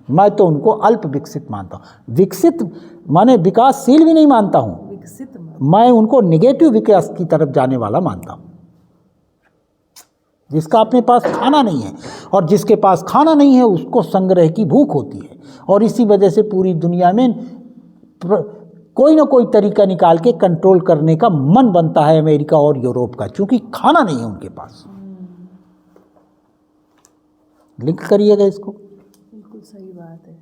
Speaker 3: मैं तो उनको अल्प विकसित मानता हूँ, विकसित माने विकासशील भी नहीं मानता हूँ, मैं उनको निगेटिव विकास की तरफ जाने वाला मानता हूँ। जिसका अपने पास खाना नहीं है, और जिसके पास खाना नहीं है उसको संग्रह की भूख होती है, और इसी वजह से पूरी दुनिया में कोई ना कोई तरीका निकाल के कंट्रोल करने का मन बनता है अमेरिका और यूरोप का, क्योंकि खाना नहीं है उनके पास। लिंक करिएगा इसको,
Speaker 1: बिल्कुल सही बात है।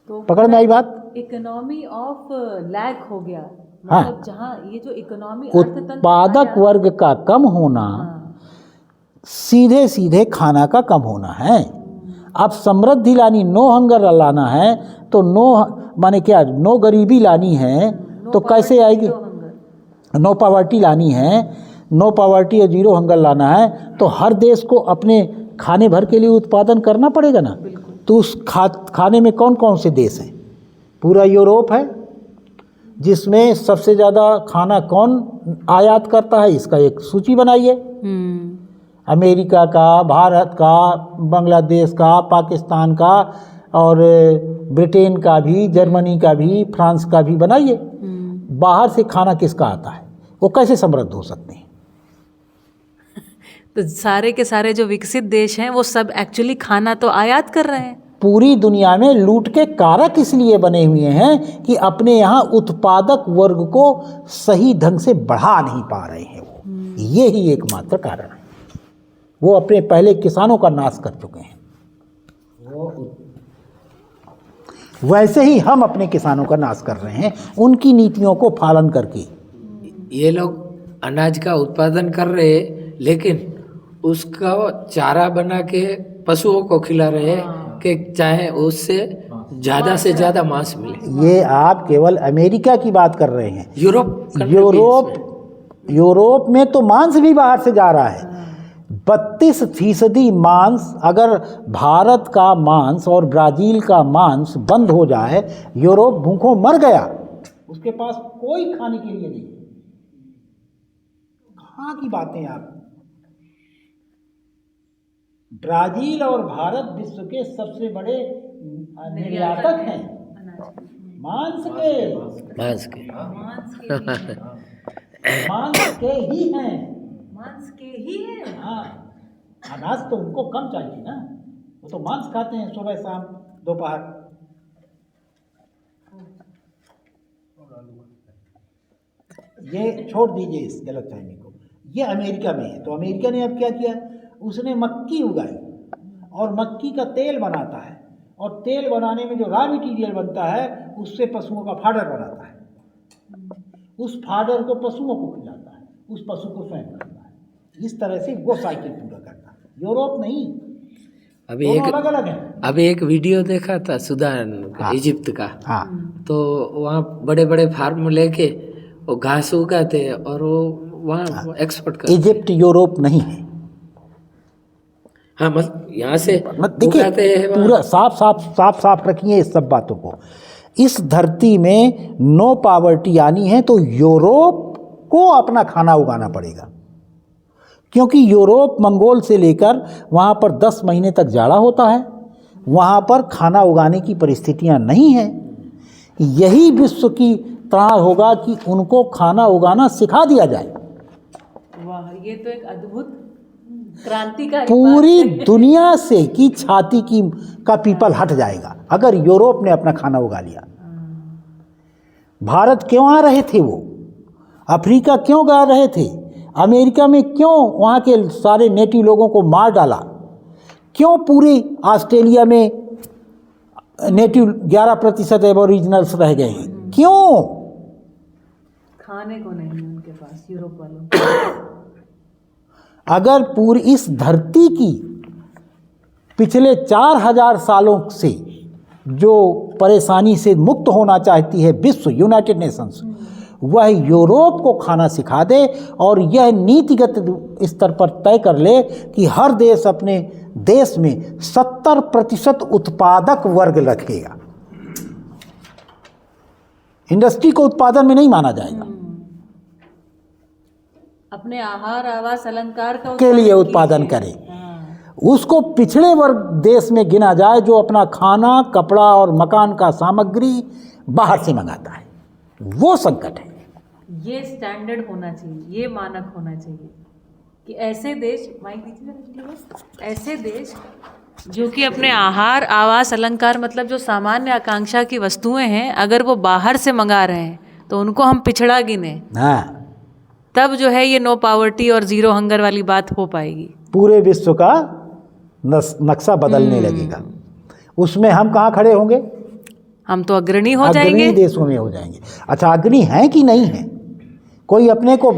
Speaker 1: तो
Speaker 3: पकड़ में आई बात?
Speaker 1: इकोनॉमी ऑफ लैक हो गया,
Speaker 3: हाँ,
Speaker 1: मतलब जहाँ ये जो इकोनॉमी
Speaker 3: उत्पादक वर्ग का कम होना सीधे सीधे खाना का कम होना है। अब समृद्धि लानी, नो हंगर लाना है तो माने क्या, नो गरीबी लानी है तो कैसे आएगी? नो पॉवर्टी लानी है, नो पॉवर्टी और जीरो हंगर लाना है तो हर देश को अपने खाने भर के लिए उत्पादन करना पड़ेगा ना। तो उस खाने में कौन कौन से देश हैं? पूरा यूरोप है जिसमें सबसे ज़्यादा खाना कौन आयात करता है, इसका एक सूची बनाइए। अमेरिका का, भारत का, बांग्लादेश का, पाकिस्तान का, और ब्रिटेन का भी, जर्मनी का भी, फ्रांस का भी बनाइए। बाहर से खाना किसका आता है, वो कैसे समृद्ध हो सकते हैं?
Speaker 1: तो सारे के सारे जो विकसित देश हैं वो सब एक्चुअली खाना तो आयात कर रहे हैं।
Speaker 3: पूरी दुनिया में लूट के कारक इसलिए बने हुए हैं कि अपने यहाँ उत्पादक वर्ग को सही ढंग से बढ़ा नहीं पा रहे हैं। वो ये ही एकमात्र कारण है। वो अपने पहले किसानों का नाश कर चुके हैं। वैसे ही हम अपने किसानों का नाश कर रहे हैं उनकी नीतियों को पालन करके।
Speaker 14: ये लोग अनाज का उत्पादन कर रहे हैं लेकिन उसका चारा बना के पशुओं को खिला रहे हैं कि चाहे उससे ज़्यादा से ज़्यादा मांस मिले।
Speaker 3: ये आप केवल अमेरिका की बात कर रहे हैं। यूरोप में तो मांस भी बाहर से जा रहा है। 32% मांस, अगर भारत का मांस और ब्राज़ील का मांस बंद हो जाए, यूरोप भूखों मर गया। उसके पास कोई खाने के लिए नहीं। कहाँ की बातें आप। ब्राज़ील और भारत विश्व के सबसे बड़े निर्यातक हैं मांस के।
Speaker 14: मांस के
Speaker 1: ही हैं।
Speaker 3: हाँ, अनाज तो उनको कम चाहिए ना, वो तो मांस खाते हैं सुबह शाम दोपहर। ये छोड़ दीजिए इस गलतफहमी को। ये अमेरिका में है, तो अमेरिका ने अब क्या किया, उसने मक्की उगाई और मक्की का तेल बनाता है, और तेल बनाने में जो रॉ मटेरियल बनता है उससे पशुओं का फाडर बनाता है। उस फाडर को पशुओं को खिलाता है, उस पशु को स्वयं खाता है। इस तरह से वो साइकिल पूरा करता है। यूरोप नहीं, अलग अलग है।
Speaker 14: अभी एक वीडियो देखा था सूडान का, इजिप्ट का।
Speaker 3: हाँ।
Speaker 14: तो वहाँ बड़े बड़े फार्म लेके वो घास उगाते हैं और वो वहाँ एक्सपोर्ट करते।
Speaker 3: इजिप्ट यूरोप नहीं है।
Speaker 14: हाँ, मतलब यहाँ से
Speaker 3: देखिए, पूरा साफ रखिए इस सब बातों को। इस धरती में नो पावर्टी आनी है तो यूरोप को अपना खाना उगाना पड़ेगा, क्योंकि यूरोप मंगोल से लेकर वहाँ पर 10 महीने तक जाड़ा होता है। वहाँ पर खाना उगाने की परिस्थितियाँ नहीं हैं। यही विश्व की त्राण होगा कि उनको खाना उगाना सिखा दिया जाए।
Speaker 1: वाह, ये तो एक अद्भुत क्रांतिकारी
Speaker 3: पूरी दुनिया से की छाती का पीपल हट जाएगा अगर यूरोप ने अपना खाना उगा लिया। भारत क्यों आ रहे थे वो, अफ्रीका क्यों गा रहे थे, अमेरिका में क्यों वहाँ के सारे नेटिव लोगों को मार डाला, क्यों पूरी ऑस्ट्रेलिया में नेटिव 11% एबोरिजिनल्स रह गए हैं, क्यों?
Speaker 1: खाने को नहीं है उनके पास यूरोप वालों।
Speaker 3: अगर पूरी इस धरती की पिछले 4000 सालों से जो परेशानी से मुक्त होना चाहती है विश्व, यूनाइटेड नेशंस, वह यूरोप को खाना सिखा दे और यह नीतिगत स्तर पर तय कर ले कि हर देश अपने देश में 70% उत्पादक वर्ग रखेगा। इंडस्ट्री को उत्पादन में नहीं माना जाएगा,
Speaker 1: अपने आहार आवास अलंकार
Speaker 3: के लिए उत्पादन करे। उसको पिछड़े वर्ग देश में गिना जाए जो अपना खाना, कपड़ा और मकान का सामग्री बाहर से मंगाता है। वो संकट है।
Speaker 1: ये स्टैंडर्ड होना चाहिए, ये मानक होना चाहिए कि ऐसे देश, ऐसे देश जो कि अपने आहार आवास अलंकार मतलब जो सामान्य आकांक्षा की वस्तुएं हैं, अगर वो बाहर से मंगा रहे हैं तो उनको हम पिछड़ा गिने।
Speaker 3: हाँ,
Speaker 1: तब जो है ये नो पावर्टी और जीरो हंगर वाली बात हो पाएगी।
Speaker 3: पूरे विश्व का नक्शा बदलने लगेगा। उसमें हम कहाँ खड़े होंगे?
Speaker 1: हम तो अग्रणी हो जाएंगे,
Speaker 3: अग्रणी देशों में हो जाएंगे। अच्छा, अग्रणी हैं कि नहीं है? कोई अपने को,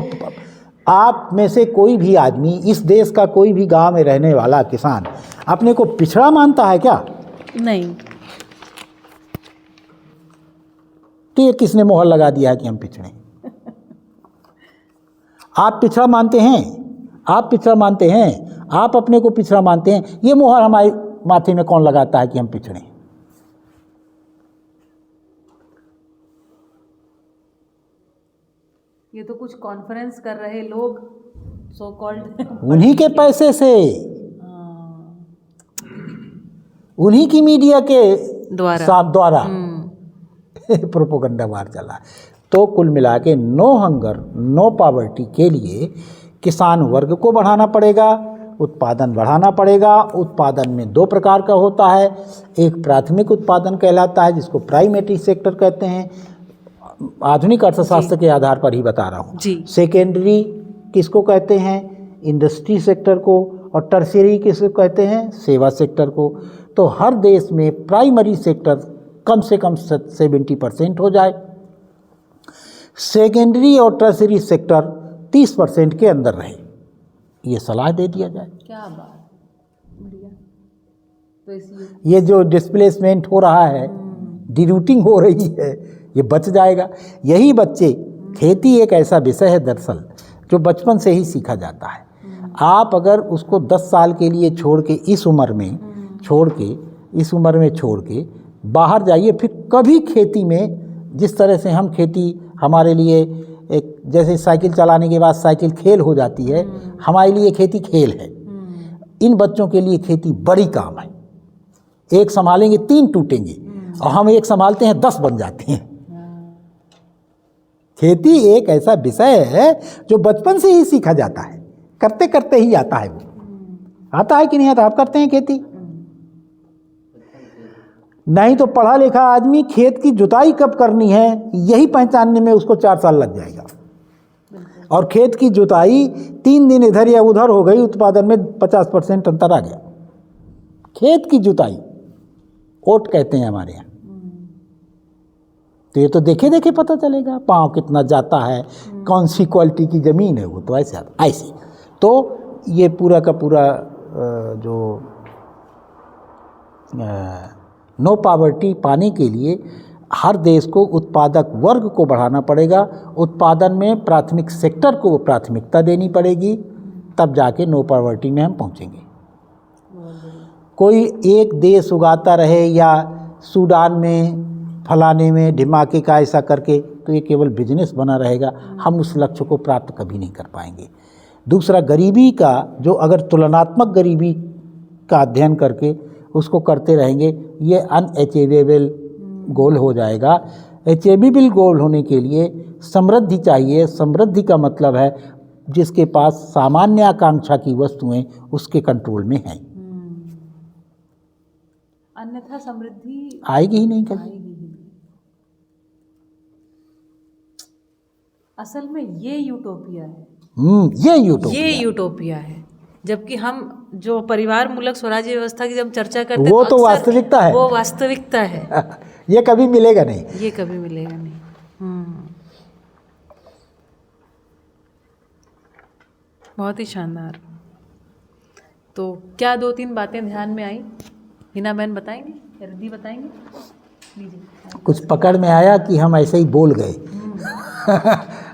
Speaker 3: आप में से कोई भी आदमी, इस देश का कोई भी गांव में रहने वाला किसान अपने को पिछड़ा मानता है क्या?
Speaker 1: नहीं।
Speaker 3: तो ये किसने मोहर लगा दिया है कि हम पिछड़े? आप पिछड़ा मानते हैं, आप पिछड़ा मानते हैं, आप अपने को पिछड़ा मानते हैं। ये मोहर हमारे माथे में कौन लगाता है कि हम पिछड़े?
Speaker 1: ये तो कुछ कॉन्फ्रेंस कर रहे लोग सो कॉल्ड
Speaker 3: उन्हीं के पैसे से, उन्हीं की मीडिया के द्वारा प्रोपोगंडा वार चला। तो कुल मिला के नो हंगर नो पावर्टी के लिए किसान वर्ग को बढ़ाना पड़ेगा, उत्पादन बढ़ाना पड़ेगा। उत्पादन में दो प्रकार का होता है, एक प्राथमिक उत्पादन कहलाता है जिसको प्राइमरी सेक्टर कहते हैं, आधुनिक अर्थशास्त्र के आधार पर ही बता रहा हूँ। सेकेंडरी किसको कहते हैं, इंडस्ट्री सेक्टर को, और टर्शियरी किसको कहते हैं, सेवा सेक्टर को। तो हर देश में प्राइमरी सेक्टर कम से कम 70% हो जाए, सेकेंडरी और टर्शियरी सेक्टर 30% के अंदर रहे, ये सलाह दे दिया जाए।
Speaker 1: क्या बात, बढ़िया। तो इसलिए
Speaker 3: ये जो डिस्प्लेसमेंट हो रहा है, डिरूटिंग हो रही है, ये बच जाएगा। यही बच्चे, खेती एक ऐसा विषय है दरअसल जो बचपन से ही सीखा जाता है। आप अगर उसको 10 साल के लिए छोड़ के इस उम्र में छोड़ के बाहर जाइए, फिर कभी खेती में, जिस तरह से हम खेती हमारे लिए एक, जैसे साइकिल चलाने के बाद साइकिल खेल हो जाती है, हमारे लिए खेती खेल है, इन बच्चों के लिए खेती बड़ी काम है। एक संभालेंगे 3 टूटेंगे, और हम एक संभालते हैं 10 बन जाते हैं। खेती एक ऐसा विषय है जो बचपन से ही सीखा जाता है, करते करते ही आता है। वो आता है कि नहीं आता? आप करते हैं खेती? नहीं तो पढ़ा लिखा आदमी खेत की जुताई कब करनी है यही पहचानने में उसको 4 साल लग जाएगा, और खेत की जुताई 3 दिन इधर या उधर हो गई, उत्पादन में 50% अंतर आ गया। खेत की जुताई ओट कहते हैं हमारे यहाँ। तो ये तो देखे देखे पता चलेगा पाँव कितना जाता है, कौन सी क्वालिटी की ज़मीन है, वो तो ऐसे आता ऐसे। तो ये पूरा का पूरा जो नो पावर्टी पाने के लिए हर देश को उत्पादक वर्ग को बढ़ाना पड़ेगा, उत्पादन में प्राथमिक सेक्टर को प्राथमिकता देनी पड़ेगी, तब जाके नो पावर्टी में हम पहुंचेंगे। कोई एक देश उगाता रहे या सूडान में फलाने में ढिमाके का ऐसा करके, तो ये केवल बिजनेस बना रहेगा, हम उस लक्ष्य को प्राप्त कभी नहीं कर पाएंगे। दूसरा, गरीबी का जो अगर तुलनात्मक गरीबी का अध्ययन करके उसको करते रहेंगे, ये अनअचीवेबल गोल हो जाएगा। अचीवेबल गोल होने के लिए समृद्धि चाहिए। समृद्धि का मतलब है जिसके पास सामान्य आकांक्षा की वस्तुएं उसके कंट्रोल में हैं,
Speaker 1: अन्यथा समृद्धि
Speaker 3: आएगी ही नहीं कभी।
Speaker 1: असल में ये यूटोपिया है।
Speaker 3: ये
Speaker 1: यूटोपिया है। जबकि हम जो परिवार मूलक स्वराज्य व्यवस्था की जब चर्चा करते हैं,
Speaker 3: वो तो वास्तविकता है,
Speaker 1: वो वास्तविकता है।
Speaker 3: ये कभी मिलेगा नहीं,
Speaker 1: ये कभी मिलेगा नहीं। बहुत ही शानदार। तो क्या 2-3 बातें ध्यान में आई, हिना बहन बताएंगे या रिद्धि बताएंगे? लीजिए।
Speaker 3: कुछ पकड़ में आया कि हम ऐसे ही बोल गए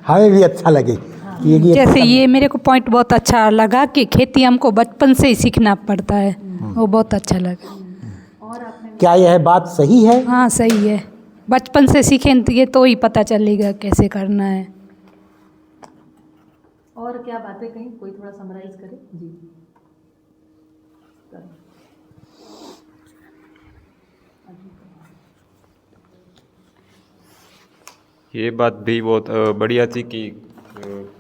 Speaker 3: हमें भी अच्छा लगे कि
Speaker 6: जैसे ये मेरे को पॉइंट बहुत अच्छा लगा कि खेती हमको बचपन से ही सीखना पड़ता है, वो बहुत अच्छा लगा।
Speaker 3: क्या यह बात सही है?
Speaker 6: हाँ सही है, बचपन से सीखेंगे तो ही पता चलेगा कैसे करना है।
Speaker 1: और क्या बातें कहीं, कोई थोड़ा समराइज करे जी।
Speaker 8: ये बात भी बहुत बढ़िया थी कि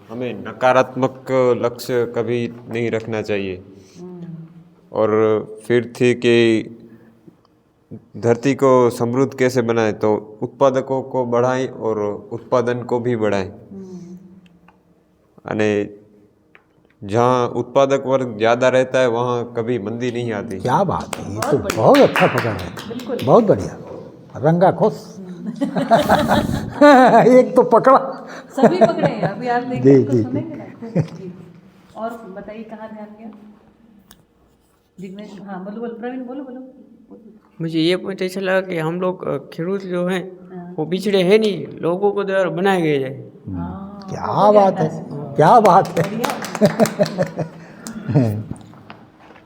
Speaker 8: हमें नकारात्मक लक्ष्य कभी नहीं रखना चाहिए, और फिर थी कि धरती को समृद्ध कैसे बनाएं, तो उत्पादकों को बढ़ाएं और उत्पादन को भी बढ़ाएं। यानी जहाँ उत्पादक वर्ग ज़्यादा रहता है वहाँ कभी मंदी नहीं आती।
Speaker 3: क्या बात है, ये तो बहुत अच्छा पकड़ है, बहुत बढ़िया, रंगा खुश एक तो पकड़ा,
Speaker 1: सभी पकड़े हैं अभी आप देखिए तो सुनेंगे ना। जी, और बताइए कहाँ ध्यान गया? जिग्नेश, हाँ बोलो प्रवीण, बोलो।
Speaker 11: मुझे ये पॉइंट ऐसा लगा कि हम लोग खेडूत जो हैं वो पिछड़े हैं नहीं, लोगों को द्वारा बनाए गए हैं।
Speaker 3: क्या बात है, क्या बात है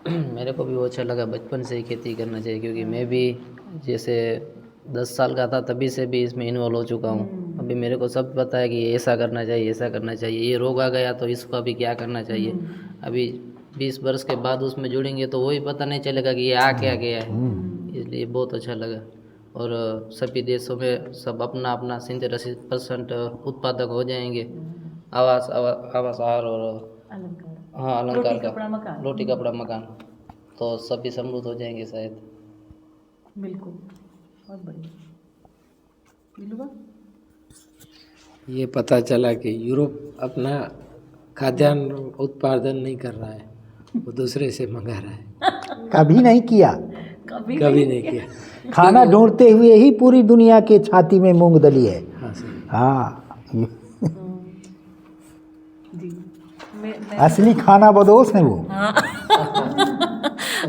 Speaker 12: मेरे को भी वो अच्छा लगा, बचपन से ही खेती करना चाहिए, क्योंकि मैं भी जैसे 10 साल का था तभी से भी इसमें इन्वॉल्व हो चुका हूँ। अभी मेरे को सब पता है कि ऐसा करना चाहिए, ऐसा करना चाहिए, ये रोग आ गया तो इसका भी क्या करना चाहिए। अभी 20 वर्ष के बाद उसमें जुड़ेंगे तो वही पता नहीं चलेगा कि ये आ क्या गया है। इसलिए बहुत अच्छा लगा। और सभी देशों में सब अपना अपना 87% उत्पादक हो जाएंगे, आवास आहार और हाँ अलंकार
Speaker 1: रोटी
Speaker 12: का
Speaker 1: कपड़ा मकान।
Speaker 12: रोटी कपड़ा मकान, तो सभी समृद्ध हो जाएंगे शायद।
Speaker 1: बिल्कुल, बहुत बढ़िया। बिल्कुल।
Speaker 14: ये पता चला कि यूरोप अपना खाद्यान्न उत्पादन नहीं कर रहा है, वो दूसरे से मंगा रहा है।
Speaker 3: कभी नहीं किया,
Speaker 14: कभी नहीं किया।
Speaker 3: खाना ढूंढते हुए ही पूरी दुनिया के छाती में मूंग दली है। हाँ असली खाना बदोश है वो।
Speaker 1: हाँ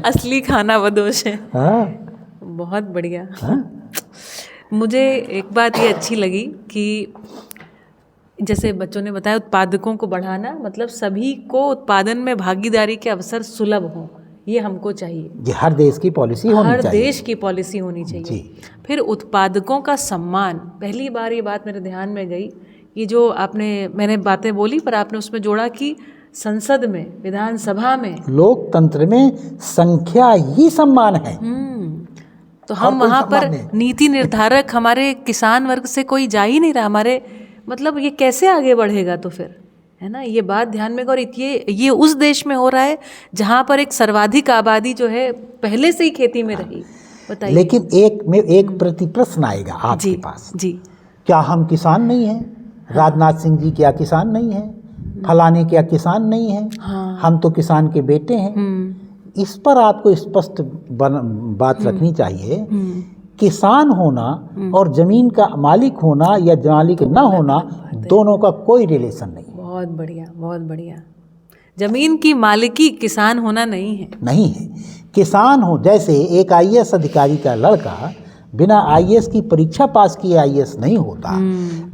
Speaker 1: असली खाना बदोश है।
Speaker 3: हाँ
Speaker 1: बहुत बढ़िया।
Speaker 3: हाँ?
Speaker 1: मुझे एक बात ये अच्छी लगी कि जैसे बच्चों ने बताया उत्पादकों को बढ़ाना, मतलब सभी को उत्पादन में भागीदारी के अवसर सुलभ हों, ये हमको चाहिए।
Speaker 3: ये हर देश की पॉलिसी होनी
Speaker 1: हर
Speaker 3: चाहिए।
Speaker 1: देश की पॉलिसी होनी चाहिए। फिर उत्पादकों का सम्मान, पहली बार ये बात मेरे ध्यान में गई कि जो मैंने बातें बोली पर आपने उसमें जोड़ा कि संसद में, विधानसभा में,
Speaker 3: लोकतंत्र में संख्या ही सम्मान है।
Speaker 1: तो हम वहाँ पर नीति निर्धारक हमारे किसान वर्ग से कोई जा ही नहीं रहा, हमारे मतलब ये कैसे आगे बढ़ेगा? तो फिर है ना, ये बात ध्यान में। और ये उस देश में हो रहा है जहाँ पर एक सर्वाधिक आबादी जो है पहले से ही खेती में रही। बताइए।
Speaker 3: लेकिन एक प्रति प्रश्न आएगा आपके पास
Speaker 1: जी,
Speaker 3: क्या हम किसान नहीं हैं? राजनाथ सिंह जी क्या किसान नहीं हैं? फलाने क्या किसान नहीं हैं? हम तो किसान के बेटे हैं। इस पर आपको स्पष्ट बात रखनी चाहिए। किसान होना और जमीन का मालिक होना या मालिक न होना, दोनों का कोई रिलेशन नहीं।
Speaker 1: बहुत बढ़िया, बहुत बढ़िया। जमीन की मालिकी किसान होना नहीं है।
Speaker 3: नहीं है। किसान हो, जैसे एक आईएएस अधिकारी का लड़का बिना आईएएस की परीक्षा पास किए आईएएस नहीं होता,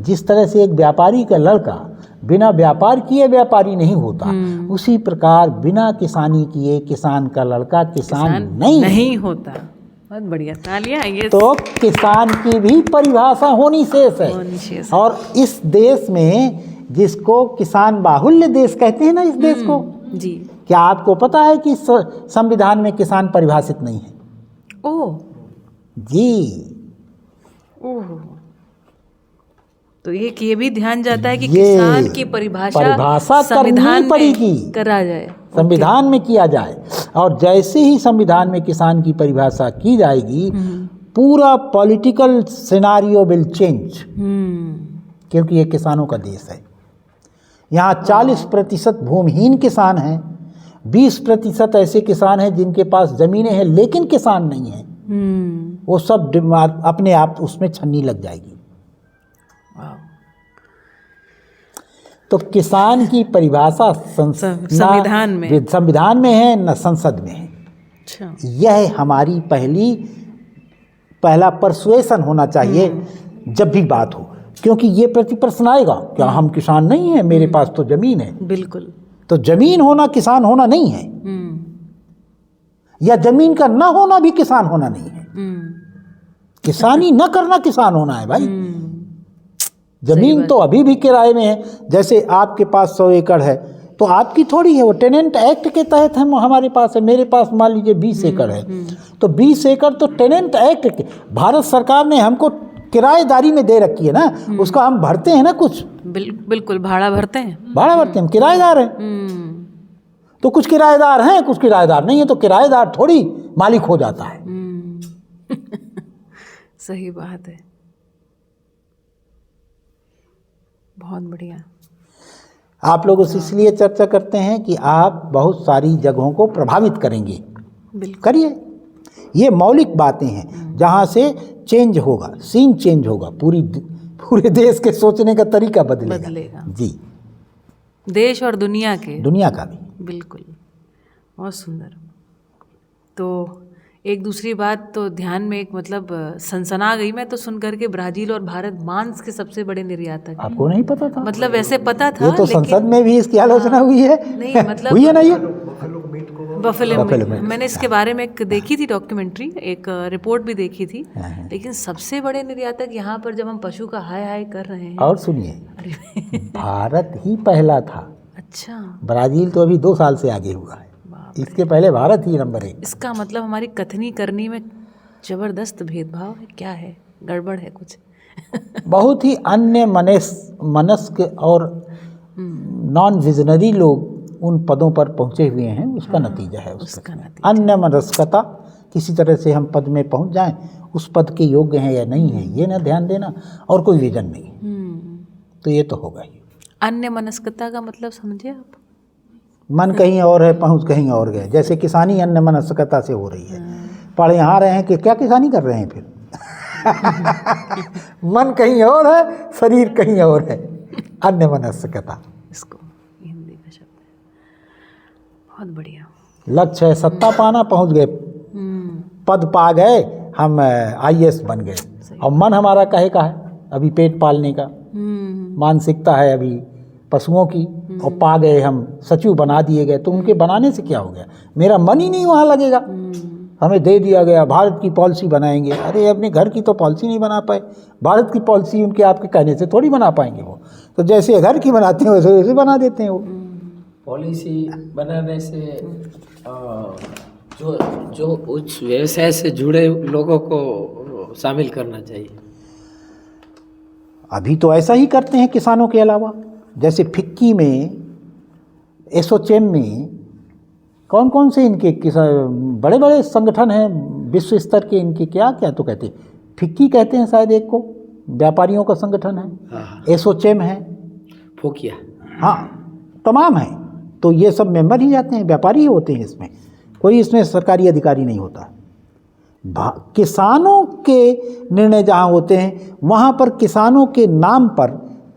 Speaker 3: जिस तरह से एक व्यापारी का लड़का बिना व्यापार किए व्यापारी नहीं होता, उसी प्रकार बिना किसानी किए किसान का लड़का किसान नहीं
Speaker 1: होता। बहुत बढ़िया, तालियां। ये
Speaker 3: तो किसान की भी परिभाषा होनी शेष है। और इस देश में जिसको किसान बाहुल्य देश कहते हैं ना, इस देश को
Speaker 1: जी,
Speaker 3: क्या आपको पता है कि संविधान में किसान परिभाषित नहीं है?
Speaker 1: ओह
Speaker 3: जी।
Speaker 1: ओह, तो ये भी ध्यान जाता है कि किसान की परिभाषा
Speaker 3: करनी पड़ेगी,
Speaker 1: करा जाए,
Speaker 3: संविधान में किया जाए। और जैसे ही संविधान में किसान की परिभाषा की जाएगी, पूरा पॉलिटिकल सिनारियो विल चेंज। क्योंकि ये किसानों का देश है। यहाँ 40% भूमिहीन किसान हैं, 20% ऐसे किसान हैं जिनके पास जमीनें हैं लेकिन किसान नहीं है। वो सब अपने आप उसमें छन्नी लग जाएगी। तो किसान की परिभाषा संविधान में है, न संसद में है।
Speaker 1: अच्छा।
Speaker 3: यह हमारी पहला परसुएशन होना चाहिए जब भी बात हो, क्योंकि ये प्रति प्रश्न आएगा, क्या हम किसान नहीं हैं? मेरे पास तो जमीन है।
Speaker 1: बिल्कुल।
Speaker 3: तो जमीन होना किसान होना नहीं है, या जमीन का न होना भी किसान होना नहीं है। किसानी न करना किसान होना है भाई। जमीन तो अभी भी किराए में है। जैसे आपके पास 100 एकड़ है तो आपकी थोड़ी है, वो टेनेंट एक्ट के तहत हमारे पास है। मेरे पास मान लीजिए 20 एकड़ है, तो 20 एकड़ तो टेनेंट एक्ट के, भारत सरकार ने हमको किराएदारी में दे रखी है ना, उसका हम भरते हैं ना कुछ।
Speaker 1: बिल्कुल, भाड़ा भरते हैं,
Speaker 3: हम किराएदार हैं। तो कुछ किराएदार हैं, कुछ किराएदार नहीं है, तो किराएदार थोड़ी मालिक हो जाता है।
Speaker 1: सही बात है। बहुत बढ़िया।
Speaker 3: आप लोगों से इसलिए चर्चा करते हैं कि आप बहुत सारी जगहों को प्रभावित करेंगे। करिए, ये मौलिक बातें हैं जहाँ से चेंज होगा, सीन चेंज होगा, पूरे देश के सोचने का तरीका बदलेगा। जी,
Speaker 1: देश और दुनिया
Speaker 3: का भी।
Speaker 1: बिल्कुल, बहुत सुंदर। तो एक दूसरी बात तो ध्यान में एक मतलब सनसना गई मैं तो सुन करके, ब्राज़ील और भारत मांस के सबसे बड़े निर्यातक।
Speaker 3: आपको नहीं पता था?
Speaker 1: मतलब वैसे पता था,
Speaker 3: ये तो संसद में भी इसकी आलोचना हुई है।
Speaker 1: नहीं मतलब
Speaker 3: हुई है ना, ये
Speaker 1: बफेलो मीट। मैंने इसके बारे में एक देखी थी डॉक्यूमेंट्री, एक रिपोर्ट भी देखी थी। लेकिन सबसे बड़े निर्यातक यहाँ पर जब हम पशु का हाय हाय कर रहे हैं,
Speaker 3: और सुनिए, भारत ही पहला था।
Speaker 1: अच्छा।
Speaker 3: ब्राज़ील तो अभी 2 साल से आगे हुआ है, इसके पहले भारत ही नंबर 1।
Speaker 1: इसका मतलब हमारी कथनी करनी में जबरदस्त भेदभाव है, क्या है, गड़बड़ है कुछ।
Speaker 3: बहुत ही अन्य मनस्क और नॉन विजनरी लोग उन पदों पर पहुँचे हुए हैं उसका नतीजा है उसका। अन्यमनस्कता, किसी तरह से हम पद में पहुँच जाएं, उस पद के योग्य हैं या नहीं है ये ना ध्यान देना, और कोई विजन नहीं, तो ये तो होगा ही।
Speaker 1: अन्य मनस्कता का मतलब समझे आप?
Speaker 3: मन कहीं और है, पहुँच कहीं और गए। जैसे किसानी अन्य मनस्कता से हो रही है, पढ़ यहाँ रहे हैं कि क्या किसानी कर रहे हैं फिर मन कहीं और है, शरीर कहीं और है, अन्य मनस्कता। इसको
Speaker 1: हिंदी का शब्द है, बहुत बढ़िया।
Speaker 3: लक्ष्य है सत्ता पाना, पहुँच गए, पद पा गए, हम IAS बन गए, और मन हमारा कहे का है अभी पेट पालने का, मानसिकता है अभी पशुओं की, और पा गए हम सचिव बना दिए गए, तो उनके बनाने से क्या हो गया? मेरा मन ही नहीं वहाँ लगेगा। हमें दे दिया गया भारत की पॉलिसी बनाएंगे, अरे अपने घर की तो पॉलिसी नहीं बना पाए, भारत की पॉलिसी उनके आपके कहने से थोड़ी बना पाएंगे वो, तो जैसे घर की बनाते हैं वैसे वैसे बना देते हैं वो।
Speaker 14: पॉलिसी बनाने से जो उस व्यवसाय से जुड़े लोगों को शामिल करना चाहिए।
Speaker 3: अभी तो ऐसा ही करते हैं किसानों के अलावा, जैसे फिक्की में, एसोचैम में, कौन कौन से इनके बड़े बड़े संगठन हैं विश्व स्तर के, इनके क्या क्या तो कहते हैं, फिक्की कहते हैं शायद एक को, व्यापारियों का संगठन है, एसोचैम है,
Speaker 14: फोकिया,
Speaker 3: हाँ तमाम हैं। तो ये सब मेंबर ही जाते हैं, व्यापारी ही होते हैं, इसमें कोई इसमें सरकारी अधिकारी नहीं होता। किसानों के निर्णय जहाँ होते हैं वहाँ पर किसानों के नाम पर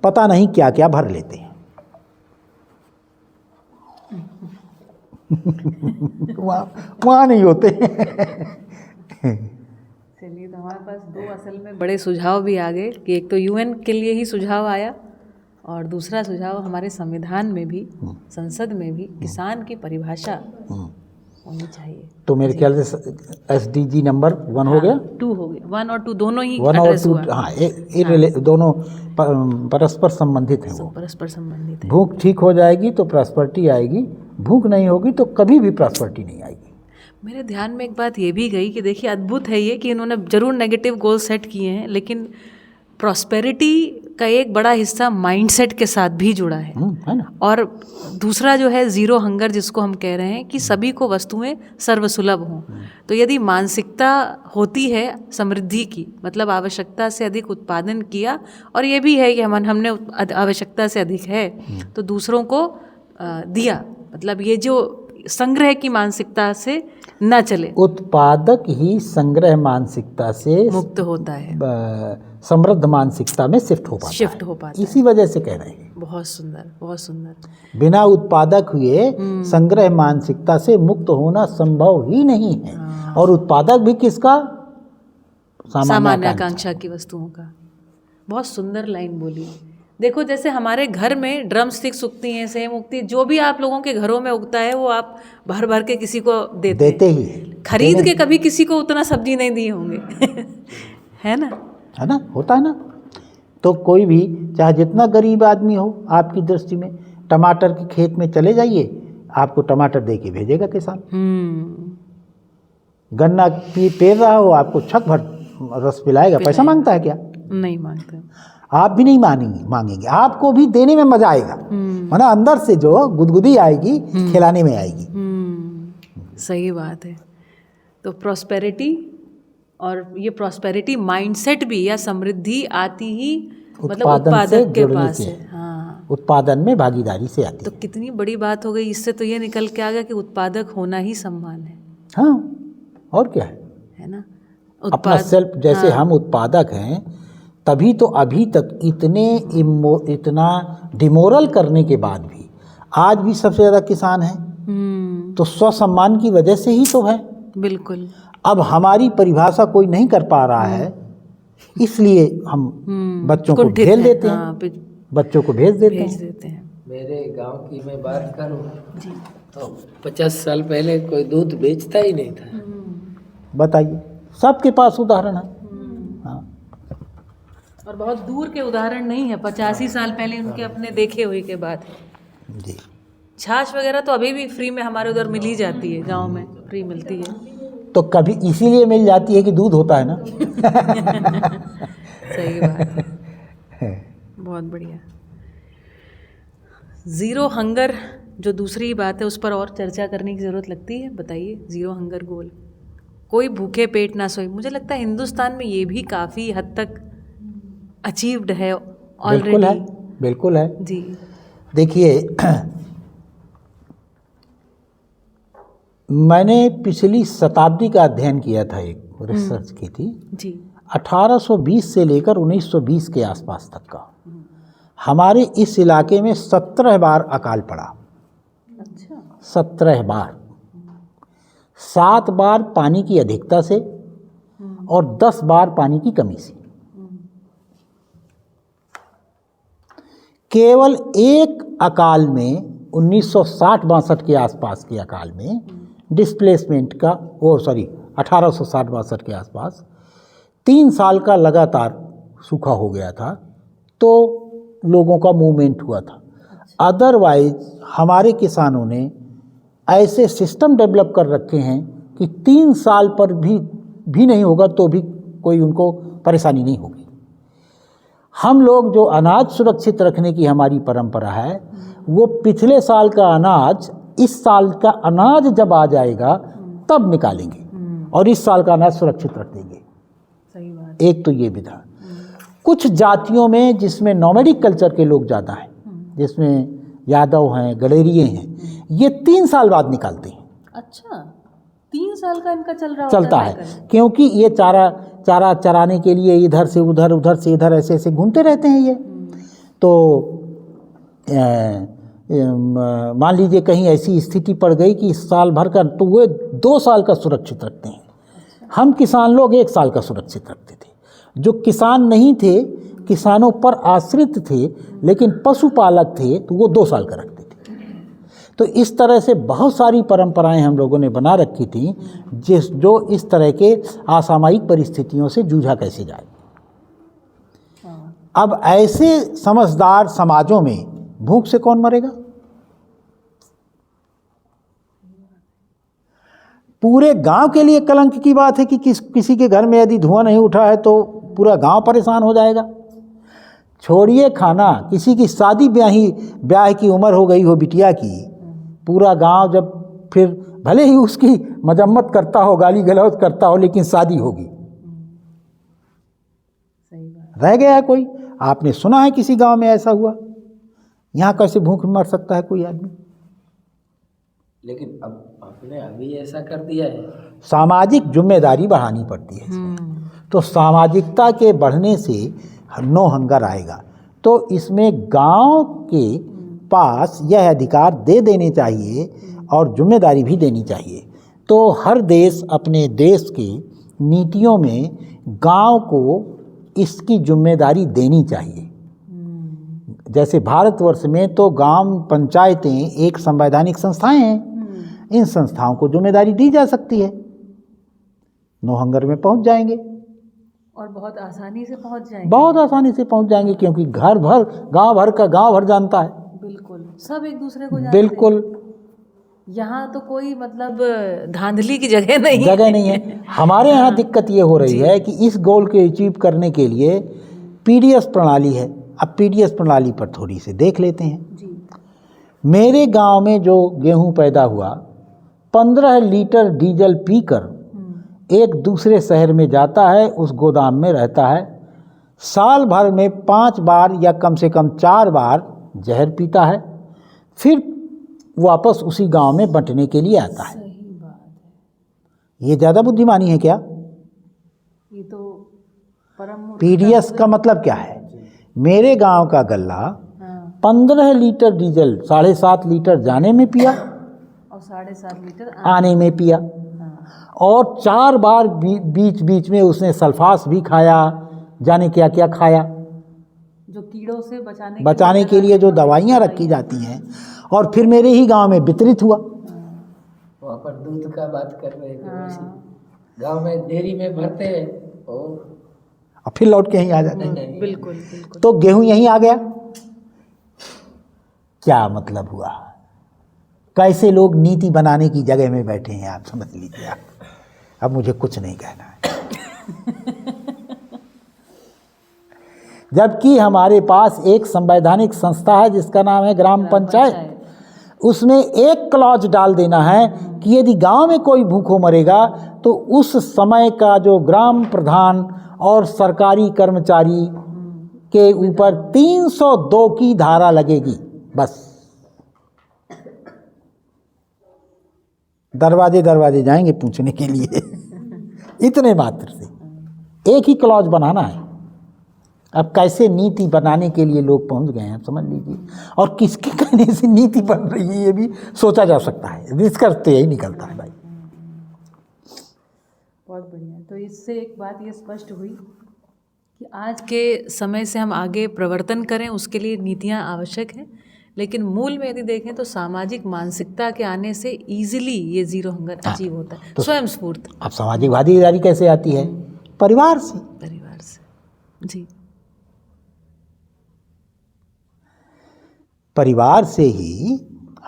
Speaker 3: पता नहीं क्या क्या भर लेते हैं वहाँ नहीं होते।
Speaker 1: चलिए, तो हमारे पास दो असल में बड़े सुझाव भी आ गए कि एक तो UN के लिए ही सुझाव आया, और दूसरा सुझाव हमारे संविधान में भी, संसद में भी किसान की परिभाषा होनी चाहिए।
Speaker 3: तो मेरे ख्याल से SDG नंबर 1 हो गया,
Speaker 1: 2 हो गया, 1 और 2 दोनों ही
Speaker 3: 1 और
Speaker 1: एड्रेस
Speaker 3: 2,
Speaker 1: हुआ।
Speaker 3: हाँ, दोनों परस्पर संबंधित हैं वो,
Speaker 1: परस्पर संबंधित है।
Speaker 3: भूख ठीक हो जाएगी तो प्रॉस्पेरिटी आएगी, भूख नहीं होगी तो कभी भी प्रॉस्पेरिटी नहीं आएगी।
Speaker 1: मेरे ध्यान में एक बात ये भी गई कि देखिए अद्भुत है ये कि इन्होंने ज़रूर नेगेटिव गोल सेट किए हैं, लेकिन प्रॉस्पेरिटी का एक बड़ा हिस्सा माइंडसेट के साथ भी जुड़ा है
Speaker 3: ना?
Speaker 1: और दूसरा जो है ज़ीरो हंगर, जिसको हम कह रहे हैं कि सभी को वस्तुएं सर्वसुलभ हों। तो यदि मानसिकता होती है समृद्धि की, मतलब आवश्यकता से अधिक उत्पादन किया, और ये भी है कि हमने आवश्यकता से अधिक है तो दूसरों को दिया, मतलब ये जो संग्रह की मानसिकता से न चले।
Speaker 3: उत्पादक ही संग्रह मानसिकता से
Speaker 1: मुक्त होता है,
Speaker 3: समृद्ध मानसिकता में शिफ्ट हो पाता है। इसी वजह से कह रहे हैं।
Speaker 1: बहुत सुंदर, बहुत सुंदर।
Speaker 3: बिना उत्पादक हुए संग्रह मानसिकता से मुक्त होना संभव ही नहीं है। और उत्पादक भी किसका?
Speaker 1: सामान्य आकांक्षा की वस्तुओं का। बहुत सुंदर लाइन बोली। देखो, जैसे हमारे घर में ड्रम स्टिक्स उगती हैं, सेम उगती, जो भी आप लोगों के घरों में उगता है वो आप भर भर के किसी को देते
Speaker 3: ही,
Speaker 1: खरीद के कभी किसी को उतना सब्जी नहीं दिए होंगे है ना?
Speaker 3: होता है ना। तो कोई भी, चाहे जितना गरीब आदमी हो, आपकी दृष्टि में टमाटर के खेत में चले जाइए, आपको टमाटर दे के भेजेगा किसान। गन्ना पेर रहा हो, आपको छक भर रस पिलाएगा। पैसा मांगता है क्या?
Speaker 1: नहीं मांगता।
Speaker 3: आप भी नहीं मांगेंगे, आपको भी देने में मजा आएगा, वरना अंदर से जो गुदगुदी आएगी खिलाने में आएगी।
Speaker 1: सही बात है। तो प्रॉस्पेरिटी, और ये प्रॉस्पेरिटी माइंडसेट भी, या समृद्धि आती ही मतलब उत्पादक के पास है। हाँ,
Speaker 3: उत्पादन में भागीदारी से आती
Speaker 1: तो
Speaker 3: है।
Speaker 1: कितनी बड़ी बात हो गई। इससे तो ये निकल के आ गया कि उत्पादक होना ही सम्मान है।
Speaker 3: हाँ, और क्या है
Speaker 1: ना?
Speaker 3: अपना सेल्फ, जैसे हम उत्पादक हैं, तभी तो अभी तक इतना डिमोरल करने के बाद भी आज भी सबसे ज़्यादा किसान हैं। तो स्वसम्मान की वजह से ही तो है।
Speaker 1: बिल्कुल।
Speaker 3: अब हमारी परिभाषा कोई नहीं कर पा रहा है, इसलिए हम बच्चों को भेज देते हैं, बच्चों को भेज देते हैं।
Speaker 14: मेरे गांव की मैं बात करूं तो 50 साल पहले कोई दूध बेचता ही नहीं था।
Speaker 3: बताइए, सबके पास उदाहरण है।
Speaker 1: और बहुत दूर के उदाहरण नहीं है, 85 साल पहले उनके अपने देखे हुए के बाद।
Speaker 3: जी।
Speaker 1: छाछ वगैरह तो अभी भी फ्री में हमारे उधर मिल ही जाती है, गांव में फ्री मिलती है।
Speaker 3: तो कभी इसीलिए मिल जाती है कि दूध होता है ना।
Speaker 1: सही बात है। बहुत बढ़िया। ज़ीरो हंगर जो दूसरी बात है उस पर और चर्चा करने की ज़रूरत लगती है। बताइए, ज़ीरो हंगर गोल, कोई भूखे पेट ना सोए, मुझे लगता है हिंदुस्तान में ये भी काफ़ी हद तक अचीव्ड है ऑलरेडी।
Speaker 3: बिल्कुल है
Speaker 1: जी।
Speaker 3: देखिए, मैंने पिछली शताब्दी का अध्ययन किया था, एक रिसर्च की थी
Speaker 1: जी।
Speaker 3: 1820 से लेकर 1920 के आसपास तक का हमारे इस इलाके में 17 बार अकाल पड़ा।
Speaker 1: अच्छा।
Speaker 3: 17 बार, 7 बार पानी की अधिकता से और 10 बार पानी की कमी से। केवल एक अकाल में 1960-62 के आसपास के अकाल में डिस्प्लेसमेंट का 1860-62 के आसपास 3 साल का लगातार सूखा हो गया था, तो लोगों का मूवमेंट हुआ था। अदरवाइज हमारे किसानों ने ऐसे सिस्टम डेवलप कर रखे हैं कि 3 साल पर भी नहीं होगा तो भी कोई उनको परेशानी नहीं होगी। हम लोग जो अनाज सुरक्षित रखने की हमारी परंपरा है, वो पिछले साल का अनाज इस साल का अनाज जब आ जाएगा तब निकालेंगे और इस साल का अनाज सुरक्षित रख देंगे।
Speaker 1: सही बात।
Speaker 3: एक तो ये विधा। कुछ जातियों में जिसमें नॉमेडिक कल्चर के लोग ज़्यादा हैं, जिसमें यादव हैं, गडेरिये हैं, ये 3 साल बाद निकालते हैं। अच्छा, 3 साल का इनका चलता है, क्योंकि ये चारा चराने के लिए इधर से उधर, उधर से इधर ऐसे ऐसे घूमते रहते हैं ये। तो मान लीजिए कहीं ऐसी स्थिति पड़ गई कि इस साल भर का, तो वे 2 साल का सुरक्षित रखते हैं। हम किसान लोग 1 साल का सुरक्षित रखते थे। जो किसान नहीं थे, किसानों पर आश्रित थे लेकिन पशुपालक थे, तो वो 2 साल का रखते थे। तो इस तरह से बहुत सारी परंपराएं हम लोगों ने बना रखी थी, जो इस तरह के असामयिक परिस्थितियों से जूझा कैसे जाए। अब ऐसे समझदार समाजों में भूख से कौन मरेगा? पूरे गांव के लिए कलंक की बात है कि किसी के घर में यदि धुआं नहीं उठा है तो पूरा गांव परेशान हो जाएगा। छोड़िए खाना, किसी की शादी ब्याह की उम्र हो गई हो बिटिया की, पूरा गांव जब फिर भले ही उसकी मजम्मत करता हो, गाली गलौज करता हो, लेकिन शादी होगी। रह गया है कोई? आपने सुना है किसी गांव में ऐसा हुआ? यहाँ कैसे भूख मर सकता है कोई आदमी?
Speaker 14: लेकिन अब आपने अभी ऐसा कर दिया है।
Speaker 3: सामाजिक जिम्मेदारी बढ़ानी पड़ती है इसमें। तो सामाजिकता के बढ़ने से नो हंगर आएगा। तो इसमें गांव के पास यह अधिकार दे देने चाहिए और जिम्मेदारी भी देनी चाहिए। तो हर देश अपने देश के नीतियों में गांव को इसकी जिम्मेदारी देनी चाहिए। जैसे भारतवर्ष में तो गांव पंचायतें एक संवैधानिक संस्थाएं हैं, इन संस्थाओं को जिम्मेदारी दी जा सकती है। नो हंगर में पहुंच जाएंगे
Speaker 1: और बहुत आसानी से पहुंच जाएंगे।
Speaker 3: बहुत आसानी से पहुंच जाएंगे, क्योंकि गांव भर जानता है।
Speaker 1: बिल्कुल, सब एक दूसरे को जानते
Speaker 3: बिल्कुल।
Speaker 1: हैं। यहाँ तो कोई मतलब धांधली की जगह नहीं
Speaker 3: है। हमारे यहाँ दिक्कत ये हो रही है कि इस गोल को अचीव करने के लिए पीडीएस प्रणाली है। अब पीडीएस प्रणाली पर थोड़ी सी देख लेते हैं जी। मेरे गांव में जो गेहूं पैदा हुआ, 15 लीटर डीजल पीकर एक दूसरे शहर में जाता है, उस गोदाम में रहता है, साल भर में 5 बार या कम से कम 4 बार जहर पीता है, फिर वापस उसी गांव में बंटने के लिए आता है।
Speaker 1: सही बात है।
Speaker 3: ये ज़्यादा बुद्धिमानी है क्या?
Speaker 1: ये तो परम।
Speaker 3: पीडीएस का मतलब क्या है? मेरे गांव का गल्ला 15 लीटर डीजल 7.5 लीटर जाने में पिया
Speaker 1: और 7.5 लीटर
Speaker 3: आने में पिया, और 4 बार बीच में उसने सल्फास भी खाया, जाने क्या क्या खाया,
Speaker 1: जो कीड़ों से
Speaker 3: बचाने के लिए जो दवाइयाँ रखी जाती हैं, और फिर मेरे ही गांव में वितरित हुआ।
Speaker 14: वहाँ पर दूध का बात कर रहे थे, गांव में डेयरी में भरते हैं
Speaker 3: और फिर लौट के यहीं आ जाते हैं।
Speaker 1: बिल्कुल।
Speaker 3: तो गेहूं यहीं आ गया। क्या मतलब हुआ? कैसे लोग नीति बनाने की जगह में बैठे हैं, आप समझ लीजिए। अब मुझे कुछ नहीं कहना है। जबकि हमारे पास एक संवैधानिक संस्था है जिसका नाम है ग्राम पंचायत। उसमें एक क्लॉज डाल देना है कि यदि गांव में कोई भूखों मरेगा तो उस समय का जो ग्राम प्रधान और सरकारी कर्मचारी के ऊपर 302 की धारा लगेगी। बस दरवाजे दरवाजे जाएंगे पूछने के लिए इतने मात्र से एक ही क्लॉज बनाना है। अब कैसे नीति बनाने के लिए लोग पहुंच गए हैं, समझ लीजिए। और किसके कहने से नीति बन रही है ये भी सोचा जा सकता है। निष्कर्ष तो यही निकलता है भाई।
Speaker 1: बहुत बढ़िया। तो इससे एक बात ये स्पष्ट हुई कि आज के समय से हम आगे प्रवर्तन करें उसके लिए नीतियाँ आवश्यक हैं, लेकिन मूल में यदि देखें तो सामाजिक मानसिकता के आने से इजीली ये जीरो हंगर अचीव होता है,
Speaker 3: तो
Speaker 1: स्वयं स्फूर्त।
Speaker 3: अब सामाजिक भागीदारी कैसे आती है? परिवार से।
Speaker 1: परिवार से, जी।
Speaker 3: परिवार से ही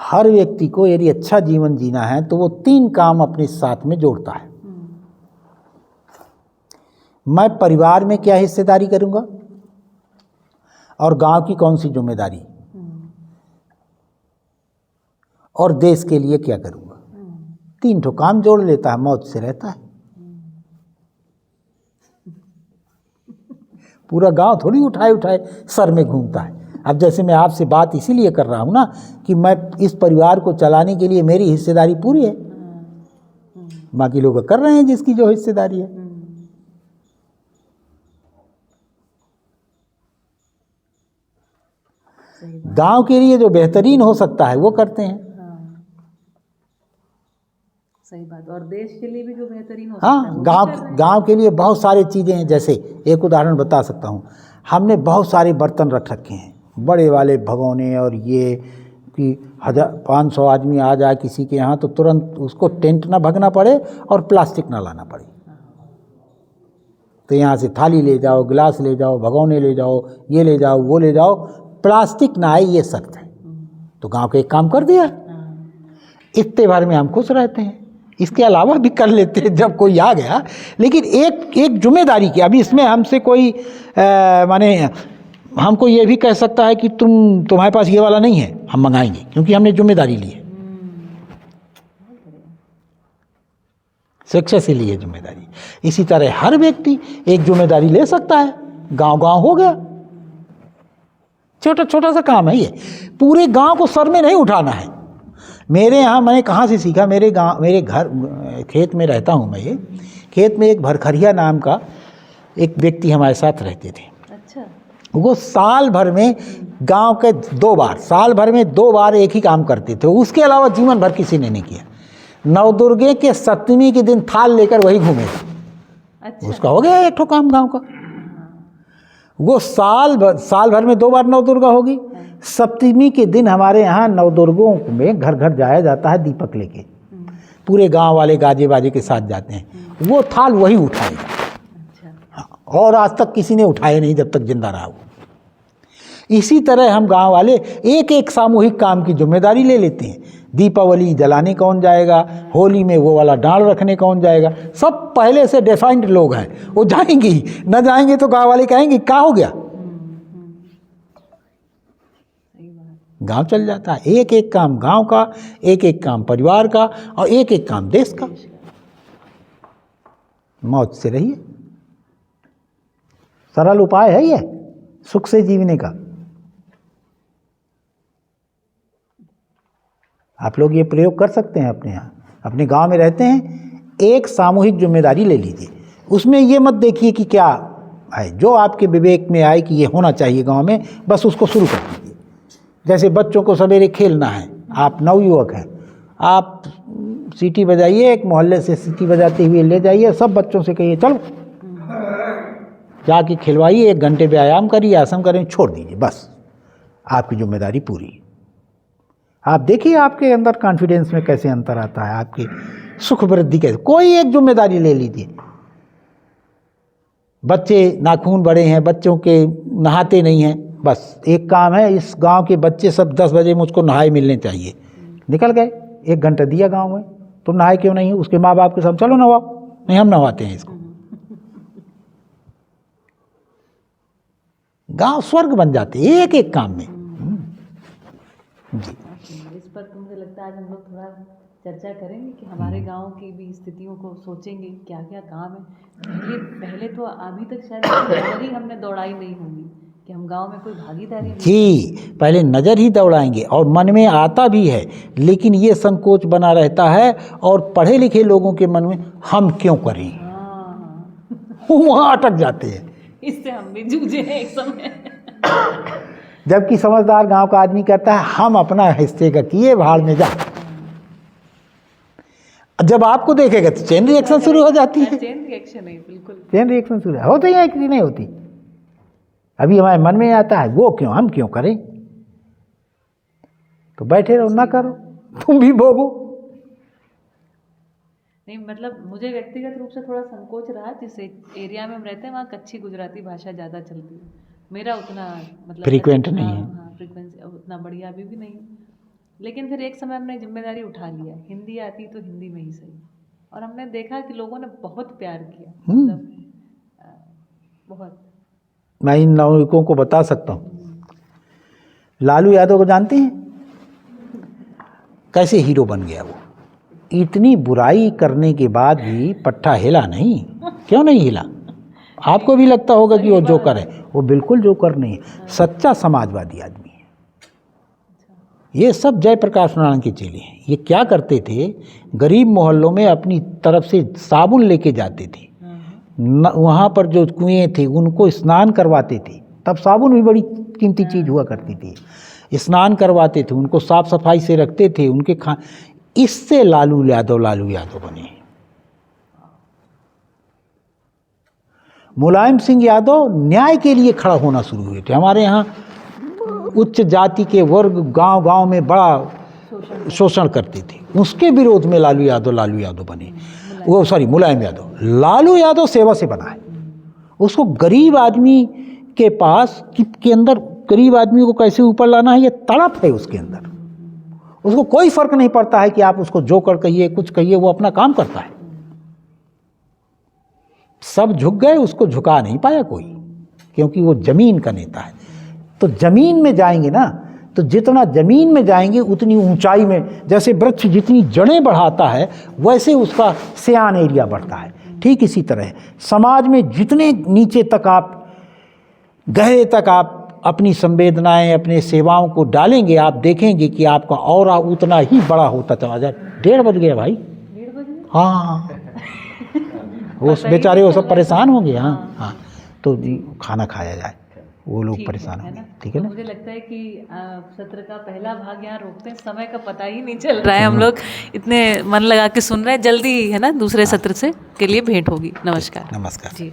Speaker 3: हर व्यक्ति को यदि अच्छा जीवन जीना है तो वो 3 काम अपने साथ में जोड़ता है। मैं परिवार में क्या हिस्सेदारी करूंगा और गांव की कौन सी जिम्मेदारी और देश के लिए क्या करूंगा। 3 ठो काम जोड़ लेता है, मौज से रहता है। पूरा गांव थोड़ी उठाए उठाए सर में घूमता है। अब जैसे मैं आपसे बात इसीलिए कर रहा हूँ ना कि मैं इस परिवार को चलाने के लिए मेरी हिस्सेदारी पूरी है, बाकी लोग कर रहे हैं जिसकी जो हिस्सेदारी है। गांव के लिए जो बेहतरीन हो सकता है वो करते हैं।
Speaker 1: सही बात। और देश के लिए भी जो बेहतरीन हो सकता है
Speaker 3: हाँ, गांव के लिए बहुत सारी चीज़ें हैं। जैसे एक उदाहरण बता सकता हूँ, हमने बहुत सारे बर्तन रख रखे हैं, बड़े वाले भगोने, और ये कि 500 आदमी आ जाए किसी के यहाँ तो तुरंत उसको टेंट ना भगना पड़े और प्लास्टिक ना लाना पड़े। तो यहाँ से थाली ले जाओ, गिलास ले जाओ, भगोने ले जाओ, ये ले जाओ, वो ले जाओ, प्लास्टिक ना आए ये सख्त है। तो गांव के एक काम कर दिया, इतने भर में हम खुश रहते हैं। इसके अलावा भी कर लेते हैं जब कोई आ गया, लेकिन एक जिम्मेदारी की। अभी इसमें हमसे कोई माने हमको ये भी कह सकता है कि तुम्हारे पास ये वाला नहीं है, हम मंगाएंगे, क्योंकि हमने जिम्मेदारी ली है, शिक्षा से ली है जिम्मेदारी। इसी तरह हर व्यक्ति एक जिम्मेदारी ले सकता है। गांव गांव हो गया, छोटा छोटा सा काम है ये, पूरे गांव को सर में नहीं उठाना है। मेरे यहाँ मैंने कहाँ से सीखा, मेरे घर खेत में रहता हूँ मैं। ये खेत में एक भरखरिया नाम का एक व्यक्ति हमारे साथ रहते थे।
Speaker 1: अच्छा।
Speaker 3: वो साल भर में गांव के 2 बार एक ही काम करते थे, उसके अलावा जीवन भर किसी ने नहीं किया। नवदुर्गे के 7वीं के दिन थाल लेकर वही घूमेगा। अच्छा। उसका हो गया एक ठो काम गांव का। वो साल भर में 2 बार नवदुर्गा होगी। 7वीं के दिन हमारे यहाँ नवदुर्गों में घर घर जाया जाता है दीपक लेके, पूरे गांव वाले गाजे बाजे के साथ जाते हैं। वो थाल वही उठाएगा। अच्छा। और आज तक किसी ने उठाया नहीं जब तक जिंदा रहा। इसी तरह हम गांव वाले एक एक सामूहिक काम की जिम्मेदारी ले लेते हैं। दीपावली जलाने कौन जाएगा, होली में वो वाला डांड रखने कौन जाएगा, सब पहले से डिफाइंड लोग हैं। वो जाएंगे ही, न जाएंगे तो गांव वाले कहेंगे क्या हो गया। गांव चल जाता है। एक एक काम गांव का, एक एक काम परिवार का, और एक एक काम देश का। मौज से रहिए, सरल उपाय है ये सुख से जीवने का। आप लोग ये प्रयोग कर सकते हैं अपने यहाँ, अपने गांव में रहते हैं, एक सामूहिक जिम्मेदारी ले लीजिए। उसमें ये मत देखिए कि क्या है, जो आपके विवेक में आए कि ये होना चाहिए गांव में, बस उसको शुरू कर दीजिए। जैसे बच्चों को सवेरे खेलना है, आप नवयुवक हैं, आप सीटी बजाइए, एक मोहल्ले से सीटी बजाते हुए ले जाइए, सब बच्चों से कहिए चलो जाके खिलवाइए, 1 घंटे व्यायाम करिए, आसन करें, छोड़ दीजिए, बस आपकी जिम्मेदारी पूरी। आप देखिए आपके अंदर कॉन्फिडेंस में कैसे अंतर आता है, आपकी सुख वृद्धि कैसे। कोई एक जिम्मेदारी ले लीजिए। बच्चे नाखून बड़े हैं, बच्चों के नहाते नहीं हैं, बस एक काम है, इस गांव के बच्चे सब 10 बजे मुझको नहाए मिलने चाहिए। निकल गए, 1 घंटा दिया गांव में, तो नहाए क्यों नहीं, उसके माँ बाप के साथ चलो नहवाओ, नहीं हम नहवाते हैं इसको। गांव स्वर्ग बन जाते एक एक काम में। जी।
Speaker 1: पर तो मुझे लगता है आज हम लोग थोड़ा चर्चा करेंगे कि हमारे गांव की भी स्थितियों को सोचेंगे, क्या क्या काम है। पहले तो अभी तक शायद नज़र ही हमने दौड़ाई नहीं होगी कि हम गांव में कोई भागीदारी
Speaker 3: जी, पहले नज़र ही दौड़ाएंगे और मन में आता भी है, लेकिन ये संकोच बना रहता है और पढ़े लिखे लोगों के मन में हम क्यों करें, वहाँ अटक जाते हैं।
Speaker 1: इससे हम भी जूझे हैं एक समय।
Speaker 3: जबकि समझदार गांव का आदमी कहता है हम अपना हिस्से का किए, भाड़ में जा। जब आपको देखेगा तो चेन रिएक्शन शुरू हो जाती है।
Speaker 1: चेन रिएक्शन है, बिल्कुल
Speaker 3: चेन रिएक्शन शुरू होती है कि नहीं होती। अभी हमारे मन में आता है वो क्यों, हम क्यों करें, तो बैठे रहो, ना करो, तुम भी भोगो।
Speaker 1: नहीं मतलब मुझे व्यक्तिगत रूप से थोड़ा संकोच रहा, जिस एरिया में हम रहते हैं वहाँ कच्ची गुजराती भाषा ज़्यादा चलती है। मेरा उतना मतलब
Speaker 3: फ्रीक्वेंट नहीं है।
Speaker 1: हाँ, फ्रीक्वेंसी उतना बढ़िया अभी भी नहीं। लेकिन फिर एक समय हमने जिम्मेदारी उठा लिया, हिंदी आती तो हिंदी में ही सही, और हमने देखा कि लोगों ने बहुत प्यार किया, मतलब बहुत।
Speaker 3: मैं इन नागरिकों को बता सकता हूँ, लालू यादव को जानते हैं, कैसे हीरो बन गया वो। इतनी बुराई करने के बाद भी पट्टा हिला नहीं। क्यों नहीं हिला? आपको भी लगता होगा कि वो जोकर है, वो बिल्कुल जोकर नहीं है, सच्चा समाजवादी आदमी है। ये सब जयप्रकाश नारायण के चेले हैं। ये क्या करते थे, गरीब मोहल्लों में अपनी तरफ से साबुन लेके जाते थे, वहाँ पर जो कुएं थे उनको स्नान करवाते थे। तब साबुन भी बड़ी कीमती चीज़ हुआ करती थी। स्नान करवाते थे, उनको साफ सफाई से रखते थे, उनके इससे लालू यादव बने। मुलायम सिंह यादव न्याय के लिए खड़ा होना शुरू हुए थे। हमारे यहाँ उच्च जाति के वर्ग गांव-गांव में बड़ा शोषण करते थे, उसके विरोध में लालू यादव बने। वो सॉरी मुलायम यादव। लालू यादव सेवा से बना है। उसको गरीब आदमी के पास के अंदर गरीब आदमी को कैसे ऊपर लाना है, ये तड़प है उसके अंदर। उसको कोई फर्क नहीं पड़ता है कि आप उसको जोकर कहिए, कुछ कहिए, वो अपना काम करता है। सब झुक गए, उसको झुका नहीं पाया कोई, क्योंकि वो जमीन का नेता है। तो जमीन में जाएंगे ना, तो जितना जमीन में जाएंगे उतनी ऊंचाई में, जैसे वृक्ष जितनी जड़ें बढ़ाता है वैसे उसका सियान एरिया बढ़ता है। ठीक इसी तरह समाज में जितने नीचे तक आप, गहरे तक आप अपनी संवेदनाएं, अपने सेवाओं को डालेंगे, आप देखेंगे कि आपका ऑरा उतना ही बड़ा होता चला जाए। 1:30 बज गया भाई। हाँ, वो बेचारे वो सब परेशान होंगे। हाँ, तो खाना खाया जाए, वो लोग परेशान होंगे। ठीक है ना?
Speaker 1: मुझे लगता है कि सत्र का पहला भाग यहाँ रोकते हैं, समय का पता ही नहीं चल रहा है। हम लोग इतने मन लगा के सुन रहे हैं, जल्दी है ना दूसरे सत्र से के लिए भेंट होगी। नमस्कार।
Speaker 3: नमस्कार
Speaker 1: जी।